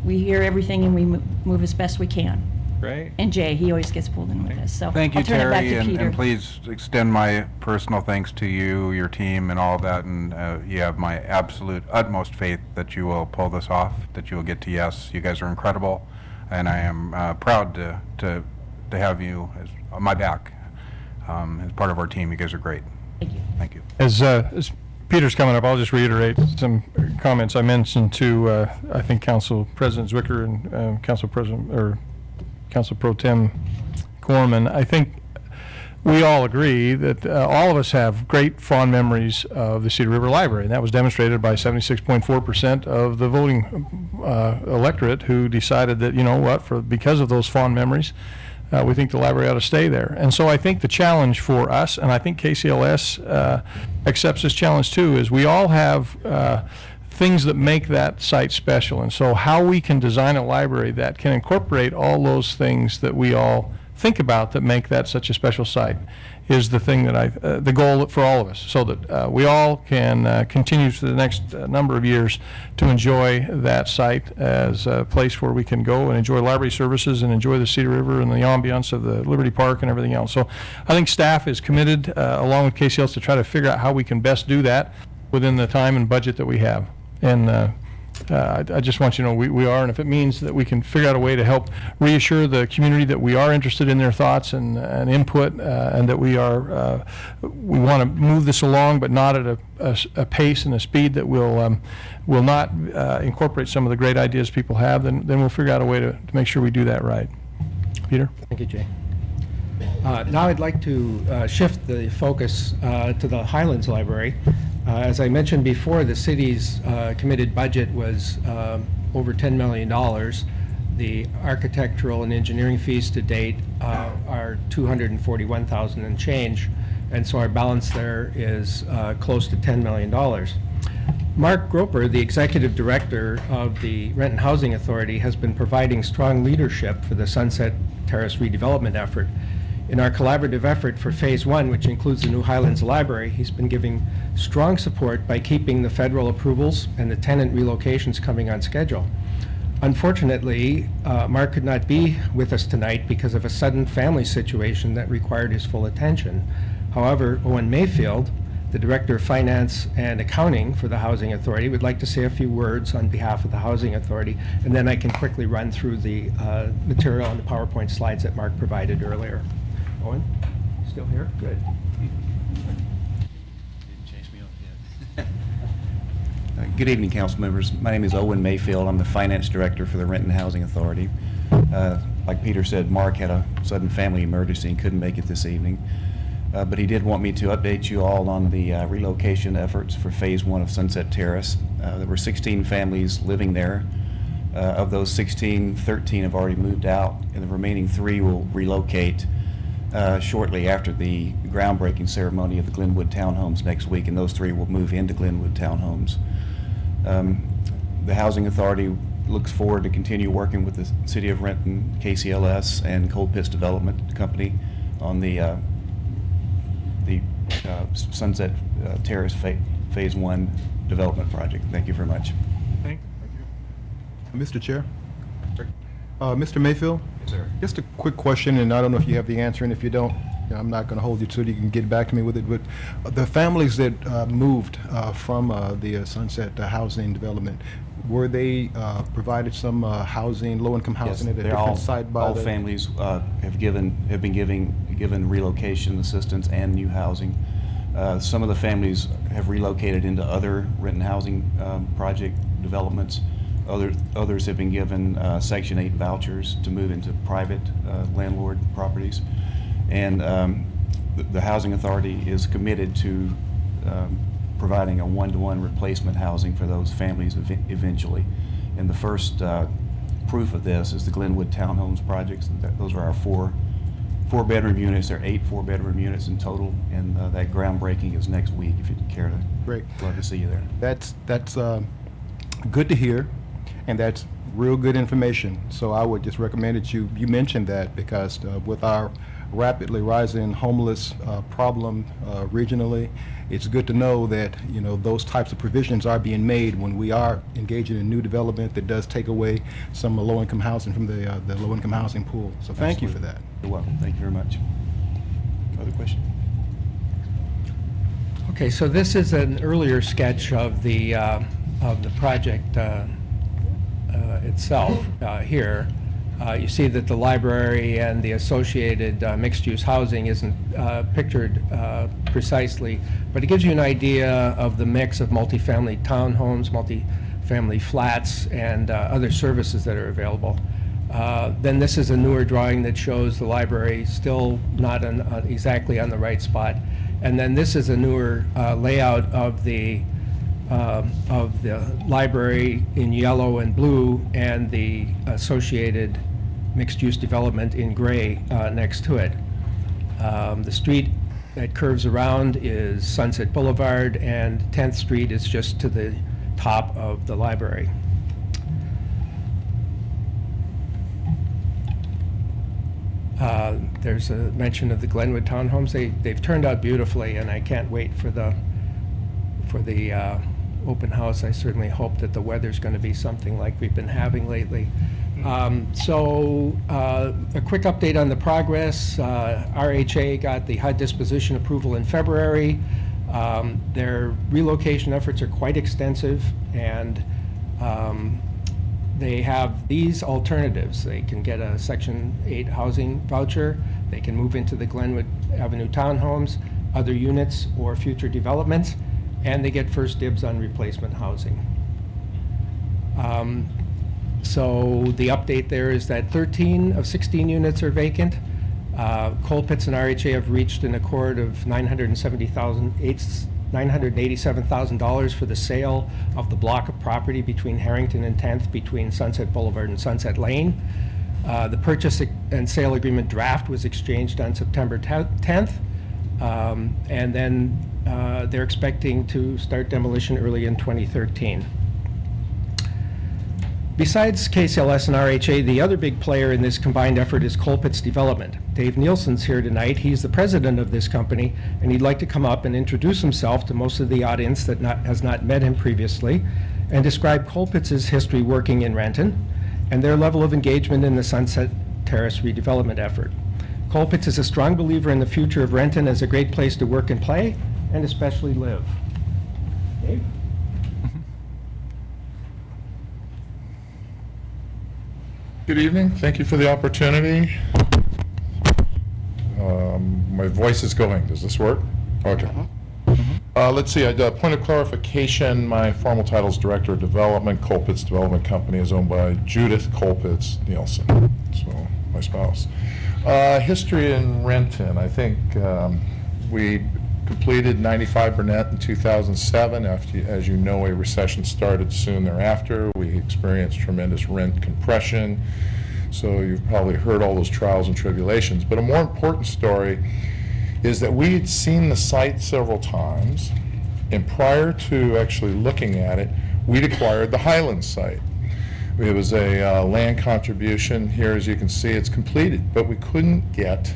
we hear everything and we move as best we can. Great. And Jay, he always gets pulled in with us. So Thank you, I'll turn it back Terry, to and Peter. please extend my personal thanks to you, your team, and all of that, and you have my absolute utmost faith that you will pull this off, that you will get to yes. You guys are incredible, and I am proud to have you as on my back as part of our team. You guys are great. Thank you. Thank you. As Peter's coming up, I'll just reiterate some comments I mentioned to, I think, Council President Zwicker and Council Pro Tem Corman. I think we all agree that all of us have great fond memories of the Cedar River Library, and that was demonstrated by 76.4% of the voting electorate who decided that, you know what, because of those fond memories, we think the library ought to stay there. And so I think the challenge for us, and I think KCLS accepts this challenge too, is we all have things that make that site special. And so how we can design a library that can incorporate all those things that we all think about that make that such a special site is the thing that the goal for all of us, so that we all can continue for the next number of years to enjoy that site as a place where we can go and enjoy library services and enjoy the Cedar River and the ambiance of the Liberty Park and everything else. So I think staff is committed, along with KCLS, to try to figure out how we can best do that within the time and budget that we have. And I just want you to know we are, and if it means that we can figure out a way to help reassure the community that we are interested in their thoughts and input, and that we want to move this along, but not at a pace and a speed that will not incorporate some of the great ideas people have, then we'll figure out a way to make sure we do that right. Peter? Thank you, Jay. Now I'd like to shift the focus to the Highlands Library. As I mentioned before, the city's committed budget was over $10 million. The architectural and engineering fees to date are $241,000 and change, and so our balance there is close to $10 million. Mark Groper, the executive director of the Renton Housing Authority, has been providing strong leadership for the Sunset Terrace redevelopment effort. In our collaborative effort for Phase 1, which includes the new Highlands Library, he's been giving strong support by keeping the federal approvals and the tenant relocations coming on schedule. Unfortunately, Mark could not be with us tonight because of a sudden family situation that required his full attention. However, Owen Mayfield, the Director of Finance and Accounting for the Housing Authority, would like to say a few words on behalf of the Housing Authority, and then I can quickly run through the material on the PowerPoint slides that Mark provided earlier. Owen, still here? Good. Good evening, council members. My name is Owen Mayfield. I'm the Finance Director for the Renton Housing Authority. Like Peter said, Mark had a sudden family emergency and couldn't make it this evening. But he did want me to update you all on the relocation efforts for Phase 1 of Sunset Terrace. There were 16 families living there. Of those 16, 13 have already moved out, and the remaining 3 will relocate shortly after the groundbreaking ceremony of the Glenwood Townhomes next week, and those 3 will move into Glenwood Townhomes. The Housing Authority looks forward to continue working with the City of Renton, KCLS, and Cold Pits Development Company on the Sunset Terrace Phase 1 development project. Thank you very much. Thank you. Mr. Chair? Mr. Mayfield? Yes, sir. Just a quick question, and I don't know if you have the answer, and if you don't, I'm not going to hold you to it. You can get back to me with it. But the families that moved from the Sunset housing development, were they provided some housing, low-income housing at a they're all, different site by all the... families have been given relocation assistance and new housing. Some of the families have relocated into other Renton housing project developments. Others have been given Section 8 vouchers to move into private landlord properties. And the Housing Authority is committed to providing a one-to-one replacement housing for those families eventually. And the first proof of this is the Glenwood Townhomes projects. Those are our four-bedroom units. There are 8 four-bedroom units in total, and that groundbreaking is next week. If you'd care to, Great. love to see you there. That's good to hear, and that's real good information. So I would just recommend that you mentioned that, because with our rapidly rising homeless problem regionally, it's good to know that, you know, those types of provisions are being made when we are engaging in new development that does take away some low-income housing from the low-income housing pool. So thank you for that. You're welcome. Thank you very much. Other question? Okay, so this is an earlier sketch of the project itself here. You see that the library and the associated mixed-use housing isn't pictured precisely, but it gives you an idea of the mix of multifamily townhomes, multifamily flats, and other services that are available. Then this is a newer drawing that shows the library still not exactly on the right spot. And then this is a newer layout of the library in yellow and blue, and the associated mixed-use development in gray next to it. The street that curves around is Sunset Boulevard, and 10th Street is just to the top of the library. There's a mention of the Glenwood townhomes. They've turned out beautifully, and I can't wait for the open house. I certainly hope that the weather's going to be something like we've been having lately. So a quick update on the progress. RHA got the HUD disposition approval in February. Their relocation efforts are quite extensive, and they have these alternatives. They can get a Section 8 housing voucher. They can move into the Glenwood Avenue townhomes, other units, or future developments, and they get first dibs on replacement housing. So the update there is that 13 of 16 units are vacant. Colpitts and RHA have reached an accord of $987,000 for the sale of the block of property between Harrington and 10th, between Sunset Boulevard and Sunset Lane. The purchase and sale agreement draft was exchanged on September 10th, and then they're expecting to start demolition early in 2013. Besides KCLS and RHA, the other big player in this combined effort is Colpitts Development. Dave Nielsen's here tonight. He's the president of this company, and he'd like to come up and introduce himself to most of the audience that has not met him previously, and describe Colpitts' history working in Renton and their level of engagement in the Sunset Terrace redevelopment effort. Colpitts is a strong believer in the future of Renton as a great place to work and play, and especially live. Dave? Good evening. Thank you for the opportunity. My voice is going. Does this work? Okay. Let's see. Point of clarification. My formal title is Director of Development. Colpitts Development Company is owned by Judith Colpitts Nielsen, so my spouse. History in Renton. I think we completed 95 Burnett in 2007. After, as you know, a recession started soon thereafter. We experienced tremendous rent compression. So you've probably heard all those trials and tribulations. But a more important story is that we had seen the site several times, and prior to actually looking at it, we'd acquired the Highlands site. It was a land contribution. Here, as you can see, it's completed, but we couldn't get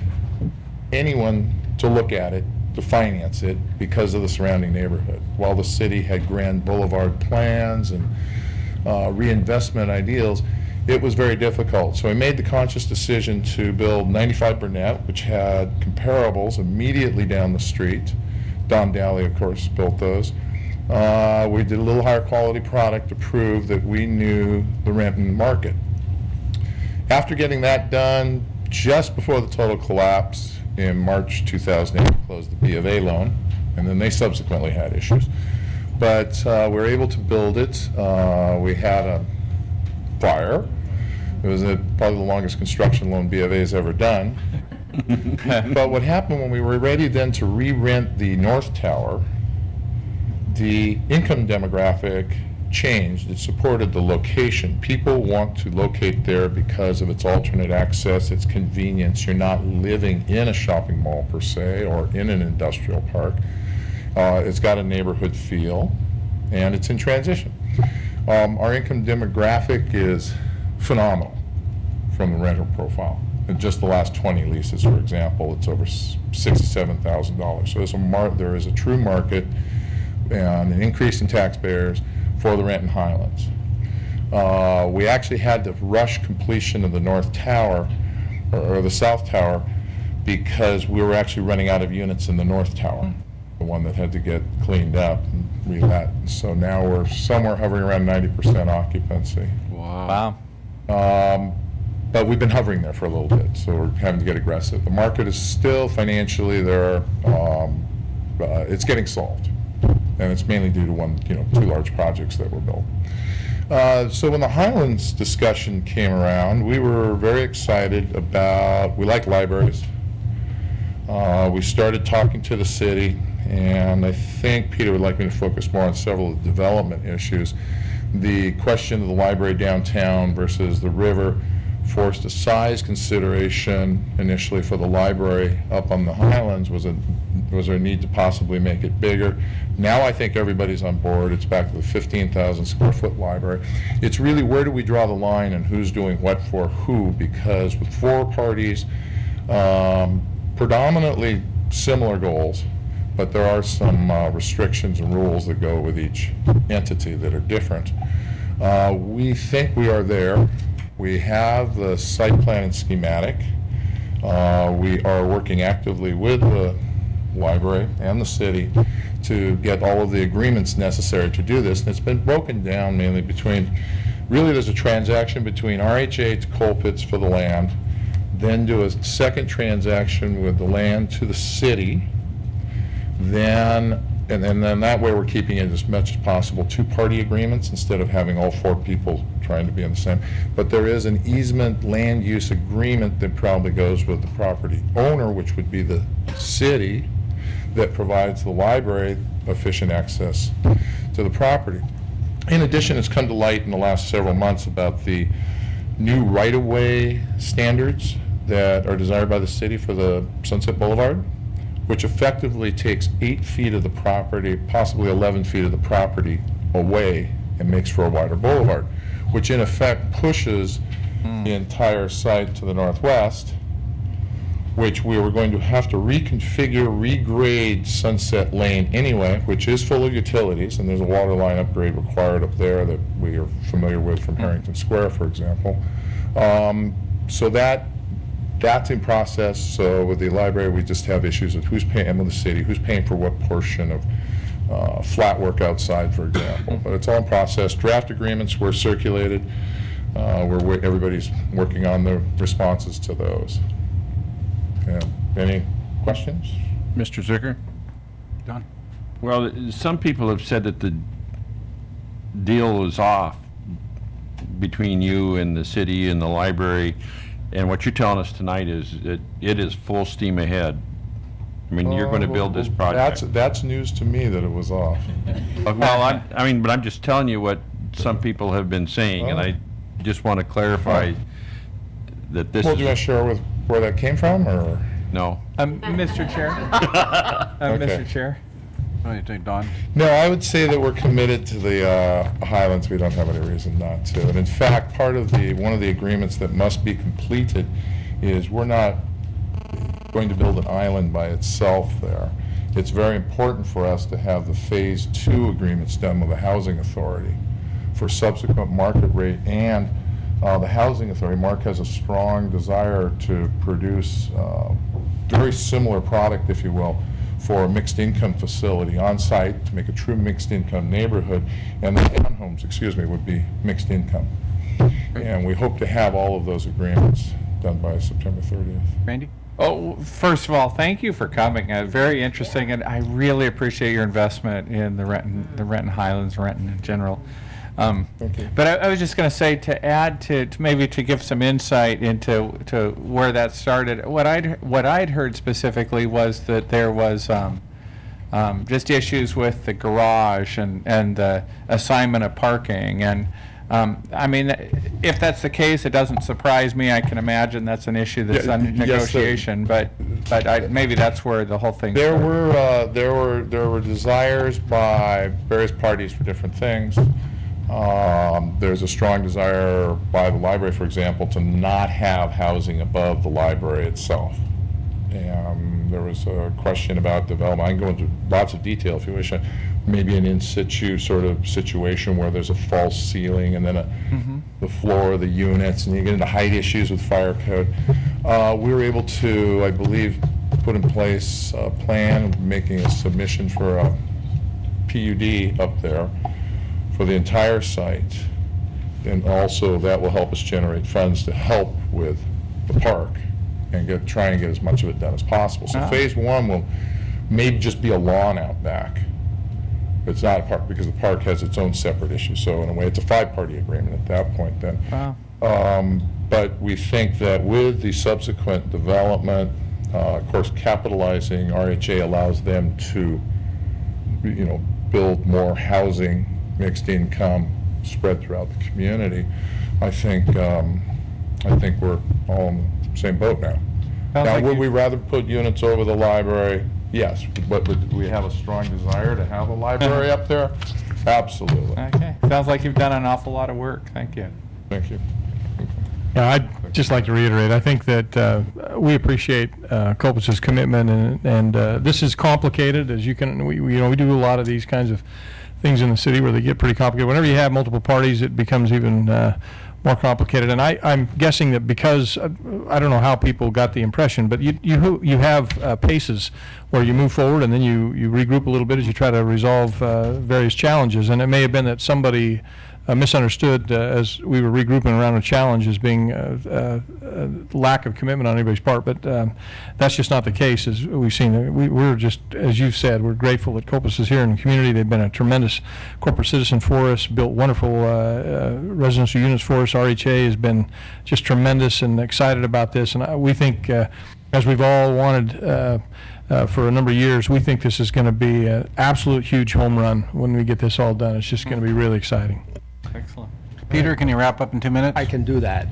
anyone to look at it to finance it because of the surrounding neighborhood. While the city had grand boulevard plans and reinvestment ideals, it was very difficult. So we made the conscious decision to build 95 Burnett, which had comparables immediately down the street. Don Daly, of course, built those. We did a little higher quality product to prove that we knew the Renton market. After getting that done, just before the total collapse in March 2008, we closed the B of A loan, and then they subsequently had issues. But we were able to build it. We had a fire. It was probably the longest construction loan B of A has ever done. But what happened when we were ready then to re-rent the North Tower, the income demographic changed. It supported the location. People want to locate there because of its alternate access, its convenience. You're not living in a shopping mall per se or in an industrial park. It's got a neighborhood feel, and it's in transition. Our income demographic is phenomenal from the rental profile. In just the last 20 leases, for example, it's over $67,000. So there is a true market and an increase in taxpayers for the Renton Highlands. We actually had to rush completion of the North Tower, or the South Tower, because we were actually running out of units in the North Tower, the one that had to get cleaned up and relet. So now we're somewhere hovering around 90% occupancy. Wow. But we've been hovering there for a little bit, so we're having to get aggressive. The market is still financially there. It's getting solved, and it's mainly due to two large projects that were built. So when the Highlands discussion came around, we were very excited we like libraries. We started talking to the city, and I think Peter would like me to focus more on several of the development issues. The question of the library downtown versus the river forced a size consideration initially for the library up on the Highlands. Was there a need to possibly make it bigger? Now I think everybody's on board. It's back to the 15,000 square foot library. It's really where do we draw the line and who's doing what for who, because with 4 parties, predominantly similar goals, but there are some restrictions and rules that go with each entity that are different. We think we are there. We have the site plan and schematic. We are working actively with the library and the city to get all of the agreements necessary to do this. And it's been broken down mainly really there's a transaction between RHA to Colpitts for the land, then do a second transaction with the land to the city, then that way we're keeping it as much as possible 2-party agreements instead of having all 4 people trying to be in the same. But there is an easement land use agreement that probably goes with the property owner, which would be the city, that provides the library efficient access to the property. In addition, it's come to light in the last several months about the new right-of-way standards that are desired by the city for the Sunset Boulevard, which effectively takes 8 feet of the property, possibly 11 feet of the property away and makes for a wider boulevard, which in effect pushes the entire site to the northwest, which we were going to have to reconfigure, regrade Sunset Lane anyway, which is full of utilities, and there's a water line upgrade required up there that we are familiar with from Harrington Square, for example. So that's in process. So with the library, we just have issues of who's paying, and with the city, who's paying for what portion of flat work outside, for example. But it's all in process. Draft agreements were circulated. Everybody's working on the responses to those. Any questions? Mr. Zucker? Don? Well, some people have said that the deal is off between you and the city and the library, and what you're telling us tonight is that it is full steam ahead. I mean, you're going to build this project. That's news to me that it was off. Well, but I'm just telling you what some people have been saying, and I just want to clarify that this Well, is... do you want to share with where that came from, or? No. Mr. Chair? Okay. Mr. Chair? What do you think, Don? No, I would say that we're committed to the Highlands. We don't have any reason not to. And in fact, one of the agreements that must be completed is we're not going to build an island by itself there. it's very important for us to have the Phase 2 agreements done with the Housing Authority for subsequent market rate, and the Housing Authority, Mark has a strong desire to produce very similar product, if you will, for a mixed income facility on site to make a true mixed income neighborhood, and the townhomes, would be mixed income. And we hope to have all of those agreements done by September 30th. Randy? Oh, first of all, thank you for coming. Very interesting, and I really appreciate your investment in the Renton Highlands, Renton in general. Thank you. But I was just going to say, to add to maybe to give some insight into where that started. What I'd heard specifically was that there was just issues with the garage and the assignment of parking. And I mean, if that's the case, it doesn't surprise me. I can imagine that's an issue that's under negotiation. But maybe that's where the whole thing started. There were desires by various parties for different things. There's a strong desire by the library, for example, to not have housing above the library itself. And there was a question about development. I can go into lots of detail if you wish. Maybe an in situ sort of situation where there's a false ceiling and then the floor of the units, and you get into height issues with fire code. We were able to, I believe, put in place a plan, making a submission for a PUD up there for the entire site, and also that will help us generate funds to help with the park and try and get as much of it done as possible. So Phase 1 will maybe just be a lawn out back. It's not a park because the park has its own separate issues. So in a way, it's a 5-party agreement at that point then. Wow. But we think that with the subsequent development, of course, capitalizing RHA allows them to, build more housing, mixed income, spread throughout the community. I think we're all in the same boat now. Now, would we rather put units over the library? Yes, but do we have a strong desire to have a library up there? Absolutely. Okay. Sounds like you've done an awful lot of work. Thank you. Thank you. Yeah, I'd just like to reiterate, I think that we appreciate Colpus's commitment, and this is complicated, as you can, we do a lot of these kinds of things in the city where they get pretty complicated. Whenever you have multiple parties, it becomes even more complicated. And I'm guessing that because, I don't know how people got the impression, but you have paces where you move forward and then you regroup a little bit as you try to resolve various challenges. And it may have been that somebody misunderstood as we were regrouping around a challenge as being lack of commitment on anybody's part, but that's just not the case. As we've seen, we're just, as you've said, we're grateful that Colpus is here in the community. They've been a tremendous corporate citizen for us, built wonderful residential units for us. RHA has been just tremendous and excited about this, and we think, as we've all wanted for a number of years, we think this is going to be an absolute huge home run when we get this all done. It's just going to be really exciting. Excellent. Peter, can you wrap up in 2 minutes? I can do that.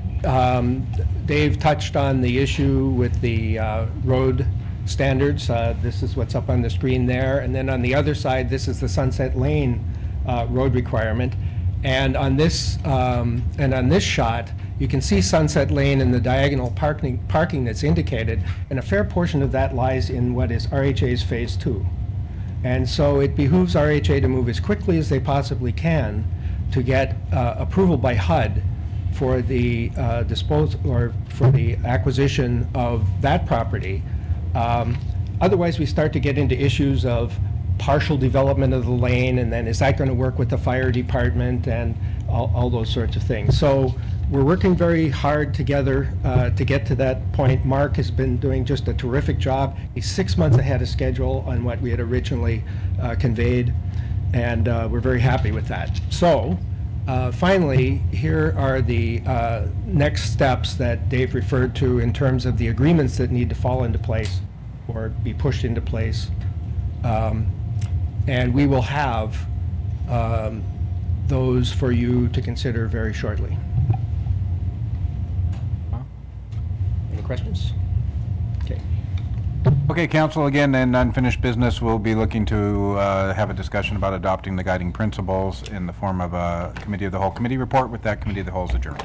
Dave touched on the issue with the road standards. This is what's up on the screen there. And then on the other side, this is the Sunset Lane road requirement. And on this shot, you can see Sunset Lane and the diagonal parking that's indicated, and a fair portion of that lies in what is RHA's Phase 2. And so it behooves RHA to move as quickly as they possibly can to get approval by HUD for the disposal or for the acquisition of that property. Otherwise, we start to get into issues of partial development of the lane, and then is that going to work with the fire department and all those sorts of things. So we're working very hard together to get to that point. Mark has been doing just a terrific job. He's 6 months ahead of schedule on what we had originally conveyed, and we're very happy with that. So finally, here are the next steps that Dave referred to in terms of the agreements that need to fall into place or be pushed into place. And we will have those for you to consider very shortly. Any questions? Okay. Okay, council, again, in unfinished business, we'll be looking to have a discussion about adopting the guiding principles in the form of a committee of the whole committee report. With that, committee of the whole is adjourned.